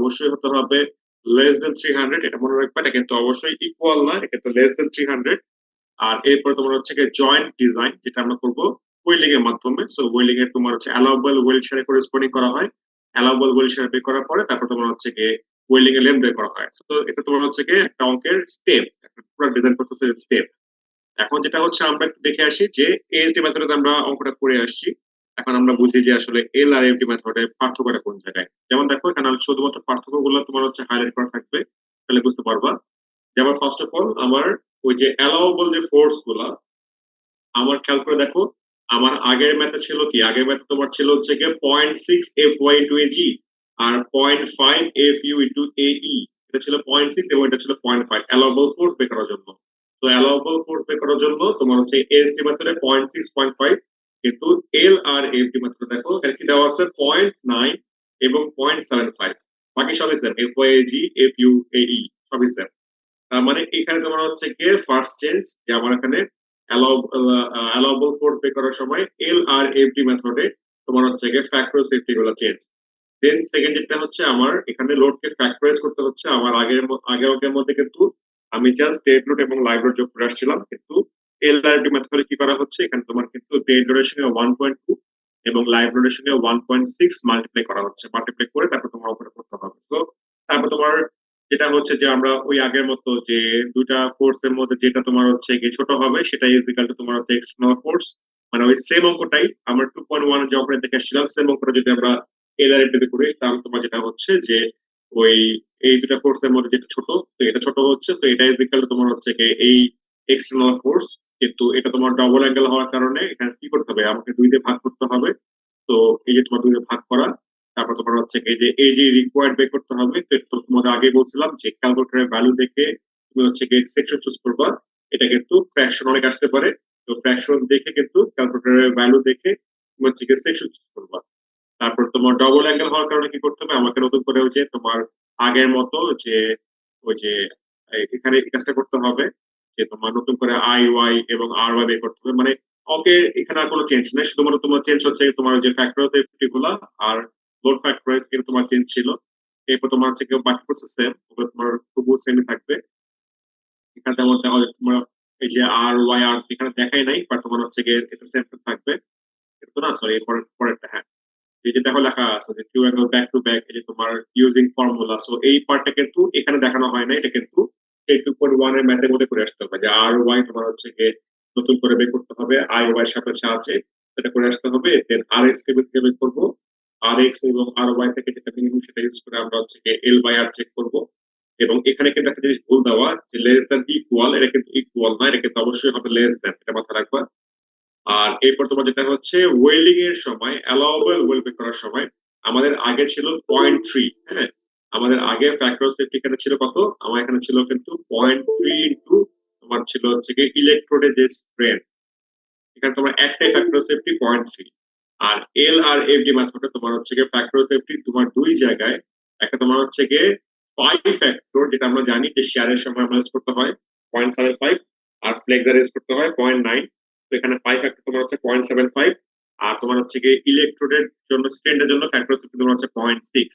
অবশ্যই হতে হবে লেস দেন 300। এটা মনে রাখবে, এটা কিন্তু অবশ্যই ইকুয়াল না, এটা কিন্তু লেস দেন 300। আর এরপর তোমার হচ্ছে গিয়ে জয়েন্ট ডিজাইন, যেটা আমরা করবো ওয়েল্ডিং এর মাধ্যমে। সো ওয়েল্ডিং এর তোমার হচ্ছে অ্যালাউবল ওয়েল্ড শেয়ারে করেসপন্ডিং করা হয়। অ্যালাউবল ওয়েল্ড শেয়ার বের করার পরে তারপর তোমার হচ্ছে গিয়ে ওয়েল্ডিং এর লেন্থ বের করা হয়। তো এটা তোমার হচ্ছে গিয়ে একটা অঙ্কের স্টেপ, একটা পুরো ডিজাইন প্রসেসের স্টেপ। এখন যেটা হচ্ছে আমরা একটু দেখে আসি যে এএসডি মেথডে আমরা অঙ্কটা করে আসছি। এখন আমরা বুঝি যে আসলে এল আর এফডি মেথডের পার্থক্যটা কোন জায়গায়। যেমন দেখো এখানে শুধুমাত্র পার্থক্যগুলো তোমার হচ্ছে হাইলাইট করা থাকবে, তাহলে বুঝতে পারবা। যেমন ফার্স্ট অফ অল আমার ওই যে অ্যালাউবল যে ফোর্স গুলা, আমার খেয়াল করে দেখো, আমার আগের ম্যাথে ছিল কি, আগের ম্যাথে তোমার ছিল হচ্ছে গিয়ে 0.6 এফ ওয়াই ইন্টু এ জি আর 0.5 এফ ইউ ইন্টু এ ই। এটা ছিল 0.6 এবং এটা ছিল 0.5 অ্যালাউবল ফোর্স বের করার জন্য। তো অ্যালাউবল ফোর্স বের করার জন্য তোমার হচ্ছে এএসডি মেথডে 0.6 0.5, কিন্তু এল আর এফডি মেথডে দেখো এখানে কি দেওয়া আছে 0.9 এবং 0.75। বাকি সবই same, F Y A G F U A ই সবই সেম। তার মানে এখানে তোমার হচ্ছে গিয়ে ফার্স্ট চেঞ্জ যে আমার এখানে অ্যালাউবল ফোর্স বের করার সময় এল আর এফডি মেথডে তোমার হচ্ছে গিয়ে ফ্যাক্টর সেফটি গুলো চেঞ্জ। দেন সেকেন্ড যেটা হচ্ছে আমার এখানে লোডকে ফ্যাক্টরাইজ করতে হচ্ছে। আমার আগের অঙ্কের মধ্যে কিন্তু আমি জাস্ট ডেড লোড এবং লাইভ লোড যোগ করে আসছিলাম, কিন্তু এল আর এফডি মেথডে কি করা হচ্ছে, এখানে তোমার কিন্তু ডেড লোডের সঙ্গে 1.2 এবং লাইভ লোডের সঙ্গে 1.6 মাল্টিপ্লাই করা হচ্ছে, মাল্টিপ্লাই করে তারপর তোমার উপরে করতে হবে। তো তারপর তোমার যেটা হচ্ছে যে আমরা ওই আগের মতো যে দুইটা কোর্সের মধ্যে যেটা তোমার হচ্ছে গিয়ে ছোট হবে সেটা ইজিক্যাল টু তোমার হচ্ছে এক্সটার্নাল ফোর্স, মানে ওই সেম অঙ্কটাই আমরা 2.1 যে অঙ্কটা দেখে আসছিলাম সেম অঙ্কটা যদি আমরা এলআর এর করি, তাহলে তোমার যেটা হচ্ছে যে ওই এই দুটা ফোর্সের মধ্যে যেটা ছোট, তো এটা ছোট হচ্ছে, তো এটা ইজিক্যাল টু তোমার হচ্ছে গিয়ে এই এক্সটার্নাল ফোর্স। কিন্তু এটা তোমার ডবল অ্যাঙ্গেল হওয়ার কারণে এখানে কি করতে হবে, আমাকে দুই দিয়ে ভাগ করতে হবে। তো এই যে তোমার দুই দিয়ে ভাগ করা, তারপর তোমার হচ্ছে এই যে এই যে রিকোয়ার্ড বের করতে হবে। তো এটা তো তোমাদের আগে বলছিলাম যে ক্যালকুলেটরের ভ্যালু দেখে তুমি হচ্ছে গিয়ে সেকশন চুজ করবা। এটা কিন্তু ফ্র্যাকশন অনেক আসতে পারে, তো ফ্র্যাকশন দেখে কিন্তু ক্যালকুলেটরের ভ্যালু দেখে তুমি হচ্ছে গিয়ে সেকশন চুজ করবা। তারপর তোমার ডবল অ্যাঙ্গেল হওয়ার কারণে কি করতে হবে, আমাকে নতুন করে ওই যে তোমার আগের মতো যে ওই যে এখানে এই কাজটা করতে হবে যে তোমার নতুন করে আই ওয়াই এবং আর ওয়াই বের করতে হবে। মানে ওকে, এখানে আর কোনো চেঞ্জ নেই, শুধুমাত্র তোমার চেঞ্জ হচ্ছে তোমার যে ফ্যাক্টর সেফটি গুলা আর লোড ফ্যাক্টরাইজ কিন্তু তোমার চেঞ্জ ছিল। এরপর তোমার হচ্ছে কেউ বাকি প্রসেস সেম, তোমার তবুও সেমই থাকবে। এখানে তেমন তোমার এই যে আর ওয়াই আর এখানে দেখাই নাই, বাট তোমার হচ্ছে গিয়ে এটা সেম থাকবে। কিন্তু না, সরি, পরেরটা, হ্যাঁ, যেটা লেখা আছে যে to angle back to back, এই যে তোমার ইউজিং ফর্মুলা, সো এই পার্টটা কিন্তু এখানে দেখানো হয় না। এটা কিন্তু এই 2.1 এর ম্যাথের মধ্যে করে আসতে হবে যে আর ওয়াই তোমার হচ্ছে গিয়ে নতুন করে বের করতে হবে, আই ওয়াই সাপেক্ষে আছে সেটা করে আসতে হবে। দেন আর এক্স টেবিল থেকে বের করবো, আর এক্স এবং আর ওয়াই থেকে যেটা মিনিমাম সেটা ইউজ করে আমরা হচ্ছে গিয়ে এল বাই আর চেক করবো। এবং এখানে কিন্তু একটা জিনিস ভুল দেওয়া যে লেস দ্যান ইকুয়াল, এটা কিন্তু ইকুয়াল না, এটা কিন্তু অবশ্যই হবে লেস দ্যান, এটা মাথায় রাখবা। আর এরপর তোমার যেটা হচ্ছে ওয়েল্ডিং এর সময় অ্যালাউবল ওয়েল্ড করার সময় আমাদের আগে ছিল 0.3, হ্যাঁ, আমাদের আগে ফ্যাক্টর সেফটি এখানে ছিল কত, আমার এখানে ছিল কিন্তু 0.3 ইন্টু তোমার ছিল হচ্ছে কি ইলেকট্রোডে যে স্ট্রেন, এখানে তোমার একটাই ফ্যাক্টর সেফটি 0.3। আর এল আর এফ ডি মেথডে তোমার হচ্ছে গিয়ে ফ্যাক্টর সেফটি তোমার দুই জায়গায়, একটা তোমার হচ্ছে গিয়ে পাই ফ্যাক্টর, যেটা আমরা জানি যে শেয়ারের সময় আমরা ইউজ করতে হয় 0.75 আর ফ্লেক্সার ইউজ করতে হয় 0.9। তো এখানে পাই ফ্যাক্টর তোমার হচ্ছে 0.75। আর তোমার হচ্ছে গিয়ে ইলেকট্রোডের জন্য স্ট্রেন্ডের জন্য ফ্যাক্টর সেফটি তোমার হচ্ছে 0.6।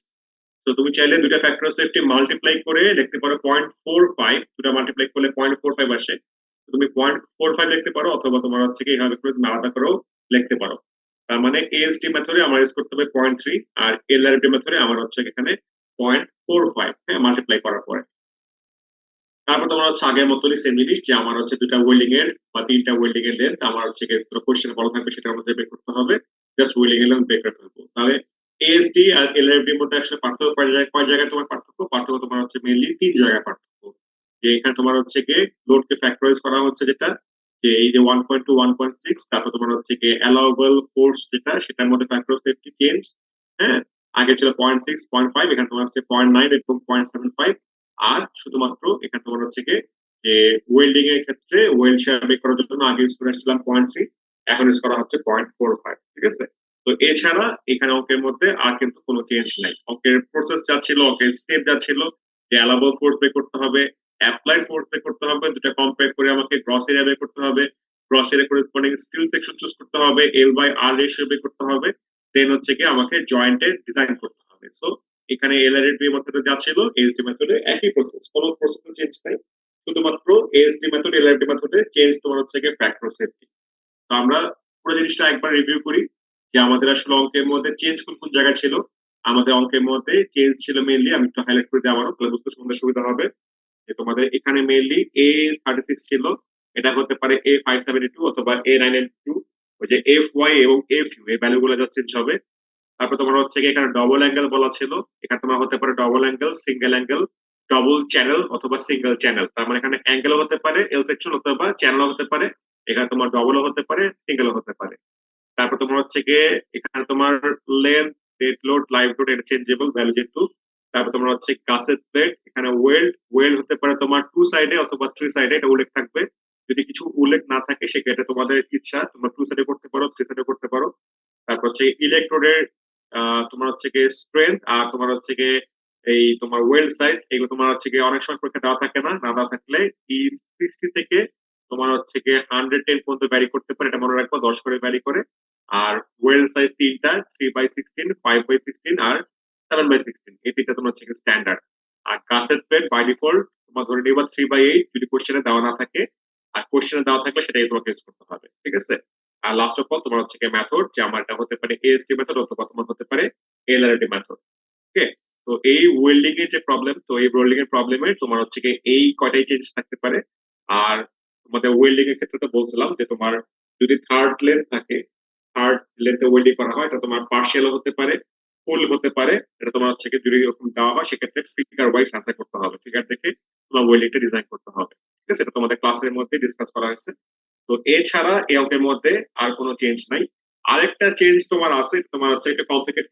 তো তুমি চাইলে দুইটা ফ্যাক্টর সেফটি মাল্টিপ্লাই করে লিখতে পারো 0.45, দুটা মাল্টিপ্লাই করলে 0.45 আসে। তুমি 0.45 লিখতে পারো, অথবা তোমার হচ্ছে কি এইভাবে করে তুমি আলাদা করেও লিখতে পারো। তার মানে এএসটি মেথডে আমার ইউজ করতে হবে 0.3, আর এলআরডি মেথডে আমার হচ্ছে এখানে 0.45, হ্যাঁ, মাল্টিপ্লাই করার পরে। তারপর তোমার হচ্ছে আগের মতনই সেম জিনিস যে আমার হচ্ছে দুটা ওয়েল্ডিং এর বা তিনটা ওয়েল্ডিং এর লেন্থ আমার হচ্ছে কোশ্চেন বলা থাকবে সেটার মধ্যে বের করতে হবে, জাস্ট ওয়েল্ডিং এর লেন্থ বের করে ফেলবো। তাহলে এএসডি আর এলআরডি এর মধ্যে আসলে পার্থক্য কয় জায়গায় তোমার পার্থক্য তোমার হচ্ছে মেইনলি তিন জায়গায় পার্থক্য। যে এখানে তোমার হচ্ছে গিয়ে লোডকে ফ্যাক্টরাইজ করা হচ্ছে, যেটা যে এই যে 1.2 1.6, তারপর তোমার হচ্ছে গিয়ে অ্যালাউবল ফোর্স যেটা সেটার মধ্যে ফ্যাক্টর সেফটি চেঞ্জ, হ্যাঁ, আগে ছিল 0.6 0.5, এখানে তোমার হচ্ছে 0.9 এবং 0.75। আর শুধুমাত্র এখানে তোমার হচ্ছে গিয়ে যে ওয়েল্ডিং এর ক্ষেত্রে ওয়েল্ড শেয়ার বের করার জন্য আগে ইউজ করে আসছিলাম 0.3, এখন ইউজ করা হচ্ছে 0.45, ঠিক আছে। তো এছাড়া এখানে অঙ্কের মধ্যে আর কিন্তু কোনো চেঞ্জ নাই, অঙ্কের প্রসেস যা ছিল, অঙ্কের স্টেপ যা ছিল, যে অ্যালাউবল ফোর্স বের করতে হবে, অ্যাপ্লাইড ফোর্স বের করতে হবে, দুটা কম্পেয়ার করে আমাকে গ্রস এরিয়া বের করতে হবে, gross area corresponding steel section choose করতে হবে, এল বাই আর রেশিও বের করতে হবে, দেন হচ্ছে কি আমাকে জয়েন্টের ডিজাইন করতে হবে। সো এখানে এলআরডি মেথডে যা ছিল এএসডি মেথডে একই প্রসেস, কোনো প্রসেস চেঞ্জ নাই, শুধুমাত্র এএসডি মেথড এলআরডি মেথডে চেঞ্জ তোমার হচ্ছে গিয়ে ফ্যাক্টর সেফটি। তো আমরা পুরো জিনিসটা একবার রিভিউ করি যে আমাদের আসলে অঙ্কের মধ্যে চেঞ্জ কোন কোন জায়গায় ছিল। আমাদের অঙ্কের মধ্যে চেঞ্জ ছিল মেইনলি, আমি একটু হাইলাইট করে দিই আমারও, তাহলে বুঝতে সুবিধা হবে। যে তোমাদের এখানে মেইনলি A36 ছিল, এটা হতে পারে A572 অথবা A992। ওই যে এফ ওয়াই এবং এফ ইউ এই ভ্যালু গুলো জাস্ট চেঞ্জ হবে। তারপর তোমার হচ্ছে কি এখানে ডবল অ্যাঙ্গেল বলা ছিল, এখানে তোমার হতে পারে double angle, single angle, double channel অথবা সিঙ্গেল চ্যানেল। তার মানে এখানে অ্যাঙ্গেল হতে পারে, এল সেকশন অথবা চ্যানেল হতে পারে, এখানে তোমার ডবলও হতে পারে, সিঙ্গেলও হতে পারে। তারপর তোমার হচ্ছে গিয়ে এখানে তোমার length, dead load, live load এটা চেঞ্জেবল ভ্যালু যেহেতু। তারপর তোমার হচ্ছে কাসেট প্লেট, এখানে ওয়েল্ড, ওয়েল্ড হতে পারে তোমার টু সাইডে অথবা থ্রি সাইডে, এটা উল্লেখ থাকবে। যদি কিছু উল্লেখ না থাকে সেক্ষেত্রে তোমাদের ইচ্ছা, তোমরা টু সাইডে করতে পারো, থ্রি সাইডে করতে পারো। তারপর হচ্ছে ইলেকট্রোডের তোমার হচ্ছে গিয়ে স্ট্রেংথ, আর তোমার হচ্ছে গিয়ে এই তোমার ওয়েল্ড সাইজ, এগুলো তোমার হচ্ছে গিয়ে অনেক সময় পরীক্ষা দেওয়া থাকে না, না দেওয়া থাকলে E60 থেকে তোমার হচ্ছে গিয়ে 110 পর্যন্ত ভ্যারি করতে পারে, এটা মনে রাখবো, 10 করে ভ্যারি করে। আর ওয়েল্ড সাইজ তিনটা, 3/16, 5/16 আর 7/16, এই তিনটা তোমার হচ্ছে স্ট্যান্ডার্ড। আর কাসেট প্লেট বাই ডিফল্ট তোমার ধরে নিবা 3/8 যদি কোশ্চেনে দেওয়া না থাকে, আর কোশ্চেনে দেওয়া থাকলে সেটাই তোমাকে ইউজ করতে হবে, ঠিক আছে। আর লাস্ট অফ অল তোমার হচ্ছে মেথড, যে আমার এটা হতে পারে এএসডি মেথড অথবা তোমার হতে পারে এলআরডি মেথড। ওকে। তো এই ওয়েল্ডিং এর যে প্রবলেম, তো এই ওয়েল্ডিং এর প্রবলেমে তোমার হচ্ছে এই কয়টাই চেঞ্জ থাকতে পারে। আর তোমাদের ওয়েল্ডিং এর ক্ষেত্রে তো বলছিলাম যে তোমার যদি থার্ড লেন্থ থাকে, থার্ড লেন্থে ওয়েল্ডিং করা হয়, এটা তোমার পার্শিয়াল হতে পারে, ফুল হতে পারে। এটা তোমার হচ্ছে যদি এরকম দেওয়া হয় সেক্ষেত্রে ফিগার ওয়াইজ অ্যান্সার করতে হবে, ফিগার দেখে তোমার ওয়েল্ডিংটা ডিজাইন করতে হবে, ঠিক আছে। এটা তোমাদের ক্লাসের মধ্যে ডিসকাস করা হয়েছে। তো এছাড়া এই অঙ্কের মধ্যে আর কোনো চেঞ্জ নাই। আরেকটা চেঞ্জ তোমার আছে, তোমার হচ্ছে একটা কমপ্লিকেট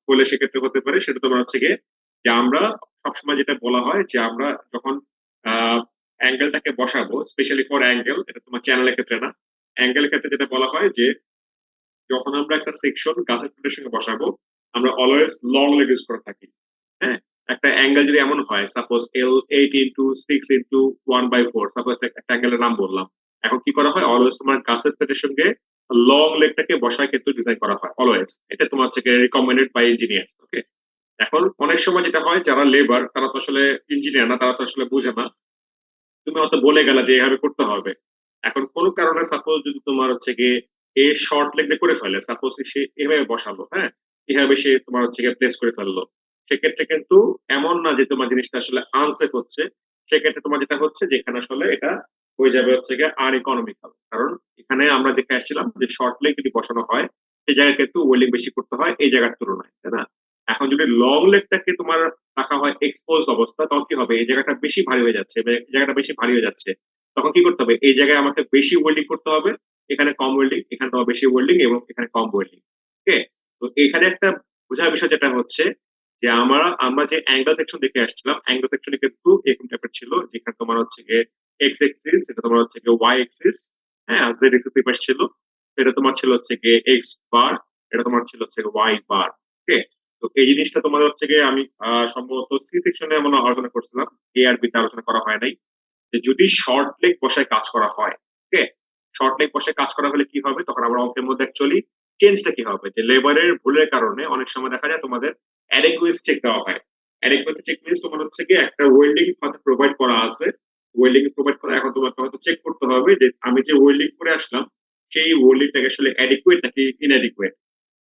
বলে সেক্ষেত্রে হতে পারে, সেটা তোমার হচ্ছে গিয়ে যে আমরা সবসময় যেটা বলা হয় যে আমরা যখন অ্যাঙ্গেলটাকে বসাবো, স্পেশালি ফর অ্যাঙ্গেল, এটা তোমার চ্যানেলের ক্ষেত্রে না, অ্যাঙ্গেলের ক্ষেত্রে যেটা বলা হয় যে যখন আমরা একটা সেকশন গাছের প্লেটের সঙ্গে বসাবো, আমরা অলওয়েজ লং লেগ ইউজ করে থাকি। হ্যাঁ, একটা অ্যাঙ্গেল যদি এমন হয়, সাপোজ L8 × 6 × 1/4, সাপোজ একটা অ্যাঙ্গেলের নাম বললাম। এখন কি করা হয়, অলওয়েজ তোমার গাছের প্লেটের সঙ্গে লং লেগটাকে বসায় কিন্তু ডিজাইন করা হয় অলওয়েজ, এটা তোমার হচ্ছে রিকমেন্ডেড বাই ইঞ্জিনিয়ার। ওকে। এখন অনেক সময় যেটা হয়, যারা লেবার তারা তো আসলে ইঞ্জিনিয়ার না, তারা তো আসলে বুঝে না, তুমি হয়তো বলে গেলা যে এভাবে করতে হবে। এখন কোন কারণে সাপোজ যদি তোমার হচ্ছে গিয়ে এ শর্ট লেগ দিয়ে করে ফেলে, সাপোজ সে এভাবে বসালো, হ্যাঁ, এভাবে সে তোমার হচ্ছে গিয়ে প্লেস করে ফেললো, সেক্ষেত্রে কিন্তু এমন না যে তোমার জিনিসটা আসলে আনসেফ হচ্ছে। সেক্ষেত্রে তোমার যেটা হচ্ছে যে এখানে আসলে এটা হয়ে যাবে হচ্ছে গিয়ে আনইকোনমিক্যাল। কারণ এখানে আমরা দেখে আসছিলাম যে শর্ট লেগ যদি বসানো হয়, সেই জায়গায় কিন্তু ওয়েল্ডিং বেশি করতে হয় এই জায়গার তুলনায়, তাই না? এখন যদি লং লেগটাকে তোমার রাখা হয় এক্সপোজ অবস্থা, তখন কি হবে, এই জায়গাটা বেশি ভারী হয়ে যাচ্ছে, এই জায়গাটা বেশি ভারী হয়ে যাচ্ছে। তখন কি করতে হবে, এই জায়গায় আমাকে বেশি ওয়েল্ডিং করতে হবে, এখানে কম ওয়েল্ডিং, এখানে তোমার বেশি ওয়েল্ডিং এবং এখানে কম ওয়েল্ডিং। ওকে। তো এখানে একটা বোঝার বিষয় যেটা হচ্ছে যে আমরা আমরা যে অ্যাঙ্গেল সেকশন দেখে আসছিলাম, অ্যাঙ্গেল সেকশনে কিন্তু এরকম টাইপের ছিল, যেখানে তোমার হচ্ছে গিয়ে এক্স এক্সিস, এটা তোমার হচ্ছে গিয়ে ওয়াই এক্সিস, হ্যাঁ, আর জেড এক্সিস পেপার ছিল, এটা তোমার ছিল হচ্ছে গিয়ে এক্স বার, এটা তোমার ছিল হচ্ছে ওয়াই বার। ওকে। তো এই জিনিসটা তোমার হচ্ছে গিয়ে আমি সম্ভবত সি সেকশনে মনে হয় আলোচনা করছিলাম, এ আর বি তে আলোচনা করা হয় নাই। যে যদি শর্ট লেগ বসায় কাজ করা হয়, ওকে, শর্ট লেগ বসায় কাজ করা হলে কি হবে, তখন আমরা অঙ্কের মধ্যে অ্যাকচুয়ালি চেঞ্জটা কি হবে, যে লেবারের ভুলের কারণে অনেক সময় দেখা যায় তোমাদের অ্যাডেকুয়েসি চেক দেওয়া হয়। অ্যাডেকুয়েসি চেক মিনস তোমার হচ্ছে কি একটা ওয়েল্ডিং হয়তো প্রোভাইড করা আছে, ওয়েল্ডিং প্রোভাইড করা, এখন তোমাকে হয়তো চেক করতে হবে যে আমি যে ওয়েল্ডিং করে আসলাম সেই ওয়েল্ডিংটাকে আসলে অ্যাডিকুয়েট নাকি ইনঅ্যাডিকুয়েট।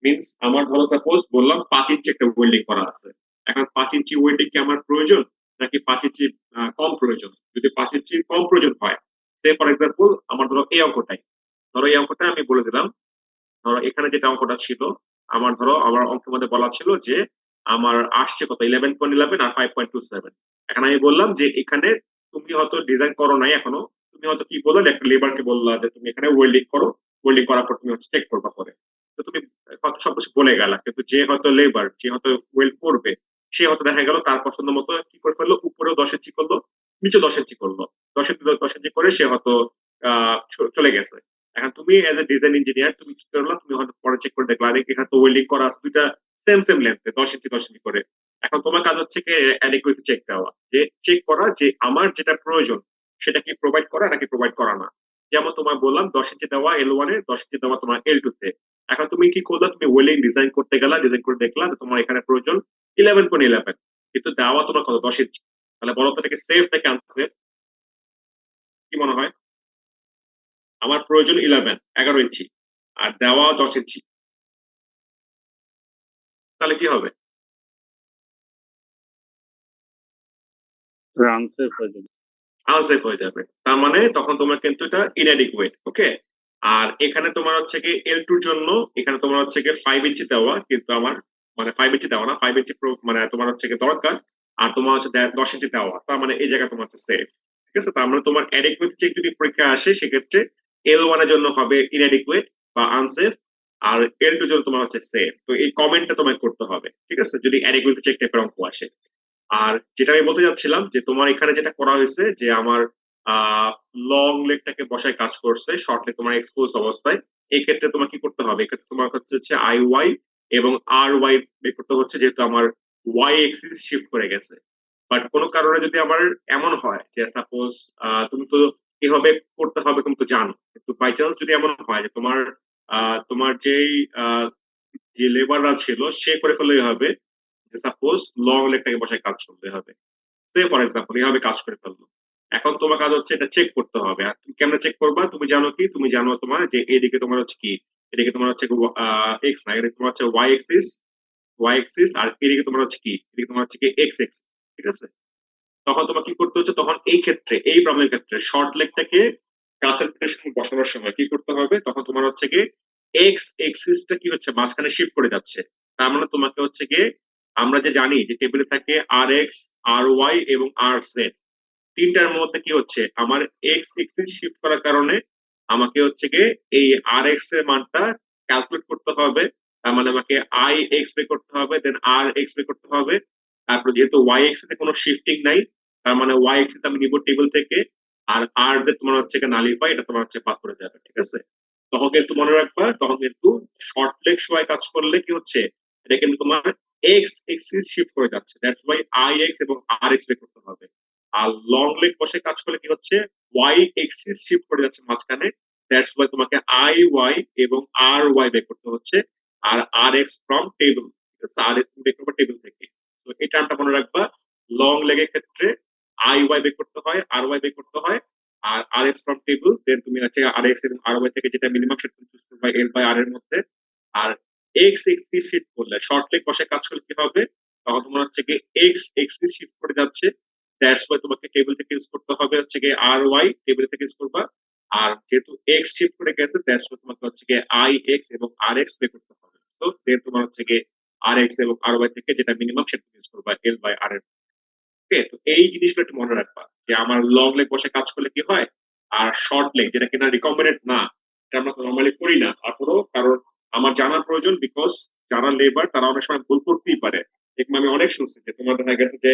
মিনস আমার ধরো সাপোজ বললাম 5 ইঞ্চি একটা ওয়েল্ডিং করা আছে, এখন 5 ইঞ্চি ওয়েল্ডিং কি আমার প্রয়োজন নাকি 5 ইঞ্চি কম প্রয়োজন? যদি 5 ইঞ্চি কম প্রয়োজন হয়, সে ফর এক্সাম্পল আমার ধরো এই অঙ্কটাই, ধরো এই অঙ্কটা আমি বলে দিলাম, ধরো এখানে যেটা অঙ্কটা ছিল, আমার ধরো আমার অঙ্কের মধ্যে বলা ছিল যে আমার আসছে কত 11.11 আর 5.27। এখন আমি বললাম যে এখানে তুমি হয়তো ডিজাইন করো নাই এখনো, তুমি হয়তো কি বললে একটা লেবারকে বললা যে তুমি এখানে ওয়েল্ডিং করো, ওয়েল্ডিং করার পর তুমি হচ্ছে চেক করবা পরে। তো তুমি হয়তো সব কিছু বলে গেলা, কিন্তু যে হয়তো লেবার, যে হয়তো ওয়েল্ড করবে, সে হয়তো দেখা গেল তার পছন্দ মতো কি করে ফেললো, উপরেও 10 ইঞ্চি করলো, নিচে 10 ইঞ্চি করলো, 10 ইঞ্চি করে সে হয়তো চলে গেছে। এখন তুমি এজ এ ডিজাইন ইঞ্জিনিয়ার তুমি কি করলা, তুমি হয়তো পরে চেক করে দেখলা, আরে এখানে তো ওয়েল্ডিং করা আছে দুইটা সেম সেম লেন্থে, 10 ইঞ্চি 10 ইঞ্চি করে। এখন তোমার কাজ হচ্ছে কি অ্যাডিকুয়েসি চেক দেওয়া, যে চেক করা যে আমার যেটা প্রয়োজন সেটা কি প্রোভাইড করা নাকি প্রোভাইড করা না। যেমন তোমার বললাম 10 ইঞ্চি দেওয়া L1 এ, 10 ইঞ্চি দেওয়া তোমার L2 তে। এখন তুমি কি করলা, তুমি ওয়েল্ডিং ডিজাইন করতে গেলা, ডিজাইন করে দেখলা যে তোমার এখানে প্রয়োজন 11.11, কিন্তু দেওয়া তোমার কত 10 ইঞ্চি। তাহলে বলো তো এটাকে সেফ থেকে আনসেফ, কি মনে হয়? আমার প্রয়োজন 11 ইঞ্চি আর দেওয়া 10 ইঞ্চি, তাহলে কি হবে? আনসেফ হয়ে যাবে। আনসেফ হয়ে যাবে, তার মানে তখন তোমার কিন্তু এটা ইনঅ্যাডিকুয়েট। ওকে, আর এখানে তোমার হচ্ছে কি L2 এর জন্য এখানে তোমার হচ্ছে কি 5 ইঞ্চি দেওয়া, কিন্তু আমার মানে 5 ইঞ্চি দেওয়া না, 5 ইঞ্চি মানে তোমার হচ্ছে কি দরকার, আর তোমার হচ্ছে 10 ইঞ্চি দেওয়া, তার মানে এই জায়গা তোমার হচ্ছে সেফ। ঠিক আছে, তার মানে তোমার অ্যাডিকুয়েট চেক যদি পরীক্ষা আসে সেক্ষেত্রে L1 এর জন্য হবে ইনঅ্যাডিকুয়েট বা আনসেফ, আর L2 এর জন্য তোমার হচ্ছে সেফ। তো এই কমেন্টটা তোমাকে করতে হবে, ঠিক আছে, যদি অ্যাডিকুয়েট চেক টাইপের অঙ্ক আসে। আর যেটা আমি বলতে যাচ্ছিলাম যে তোমার এখানে যেটা করা হয়েছে যে আমার লং লেগটাকে বসায় কাজ করছে, শর্ট লেগ তোমার এক্সপোজ অবস্থায়। এই ক্ষেত্রে তোমার কি করতে হবে, এক্ষেত্রে তোমার হচ্ছে আই ওয়াই এবং আর ওয়াই বের করতে হচ্ছে, যেহেতু আমার ওয়াই এক্সিস শিফট করে গেছে। বাট কোনো কারণে যদি আমার এমন হয় যে সাপোজ তুমি তো কিভাবে করতে হবে তুমি তো জানো, কিন্তু বাই চান্স যদি এমন হয় যে তোমার তোমার যেই যে লেবাররা ছিল সে করে ফেললেই হবে, সাপোজ লং লেগটাকে বসায় কাজ করতে হবে, সে ফর এক্সাম্পল এভাবে কাজ করে ফেললো। এখন তোমার কাজ হচ্ছে এটা চেক করতে হবে। আর তুমি কেমনে চেক করবা, তুমি জানো কি, তুমি জানো তোমার যে এদিকে তোমার হচ্ছে কি, এদিকে তোমার হচ্ছে এক্স না, এদিকে তোমার হচ্ছে ওয়াই এক্সিস, আর এদিকে তোমার হচ্ছে কি, এদিকে তোমার হচ্ছে কি এক্স এক্স। ঠিক আছে, তখন তোমার কি করতে হচ্ছে, তখন এই ক্ষেত্রে এই প্রবলেমের ক্ষেত্রে শর্ট লেগটাকে কাঁচের প্লেটের সঙ্গে বসানোর সময় কি করতে হবে, তখন তোমার হচ্ছে কি এক্স এক্সিসটা কি হচ্ছে মাঝখানে শিফট করে যাচ্ছে। তার মানে তোমাকে হচ্ছে কি, আমরা যে জানি যে টেবিলে থাকে আর এক্স, আর ওয়াই এবং আর জেড, তিনটার মধ্যে কি হচ্ছে আমার এক্স এক্সিস শিফট করার কারণে আমাকে হচ্ছে গিয়ে এই আর এক্স এর মানটা ক্যালকুলেট করতে হবে। তার মানে আমাকে আই এক্স বের করতে হবে, দেন আর এক্স বের করতে হবে। তারপর যেহেতু ওয়াই এক্স এ কোনো শিফটিং নাই, তার মানে ওয়াই এক্স আমি নিব টেবিল থেকে, আর আর যে তোমার হচ্ছে নালিফাই, এটা তোমার হচ্ছে বাদ করে যাবে। ঠিক আছে, তখন কিন্তু মনে রাখবা, তখন কিন্তু শর্ট লেগ সময় কাজ করলে কি হচ্ছে, এটা কিন্তু তোমার এক্স এক্সিস শিফট করে যাচ্ছে, দ্যাটস ওয়াই আই এক্স এবং আর এক্স বের করতে হবে। আর লং লেগ বসে কাজ করলে কি হচ্ছে, ওয়াই এক্সিস শিফট করে যাচ্ছে মাঝখানে, দ্যাটস ওয়াই তোমাকে আই ওয়াই এবং আর ওয়াই বের করতে হচ্ছে। আর R X from table, R X বের করবে টেবিল থেকে। তো এই টার্মটা মনে রাখবা, লং লেগের ক্ষেত্রে আই ওয়াই বের করতে হয়, আর ওয়াই বের করতে হয়, আর আর এক্স ফ্রম টেবিল, দেন তুমি হচ্ছে আর এক্স এবং আর ওয়াই থেকে যেটা মিনিমাম সেটা চুজ করবে এল বাই আর এর মধ্যে। আর এক্স এক্সিস শিফট করলে শর্ট লেগ বসে কাজ করলে কি হবে, তখন তোমার হচ্ছে কি এক্স এক্সিস শিফট করে যাচ্ছে, দ্যাটস ওয়াই তোমাকে টেবিল থেকে ইউজ করতে হবে হচ্ছে গিয়ে আর ওয়াই, টেবিল থেকে ইউজ করবা। আর যেহেতু এক্স শিফট করে গেছে, দ্যাটস ওয়াই তোমাকে হচ্ছে গিয়ে আই এক্স এবং আর এক্স বের করতে হবে। তো দেন তোমার হচ্ছে গিয়ে আর এক্স এবং আর ওয়াই থেকে যেটা মিনিমাম সেটা ইউজ করবা এল বাই আর এর। ওকে, তো এই জিনিসগুলো একটু মনে রাখবা যে আমার লং লেগ বসে কাজ করলে কি হয়, আর শর্ট লেগ যেটা কিনা রিকমেন্ডেড না, এটা আমরা নর্মালি করি না তারপরেও, কারণ আমার জানার প্রয়োজন, বিকজ যারা লেবার তারা অনেক সময় ভুল করতেই পারে। দেখুন আমি অনেক শুনছি যে তোমার দেখা গেছে যে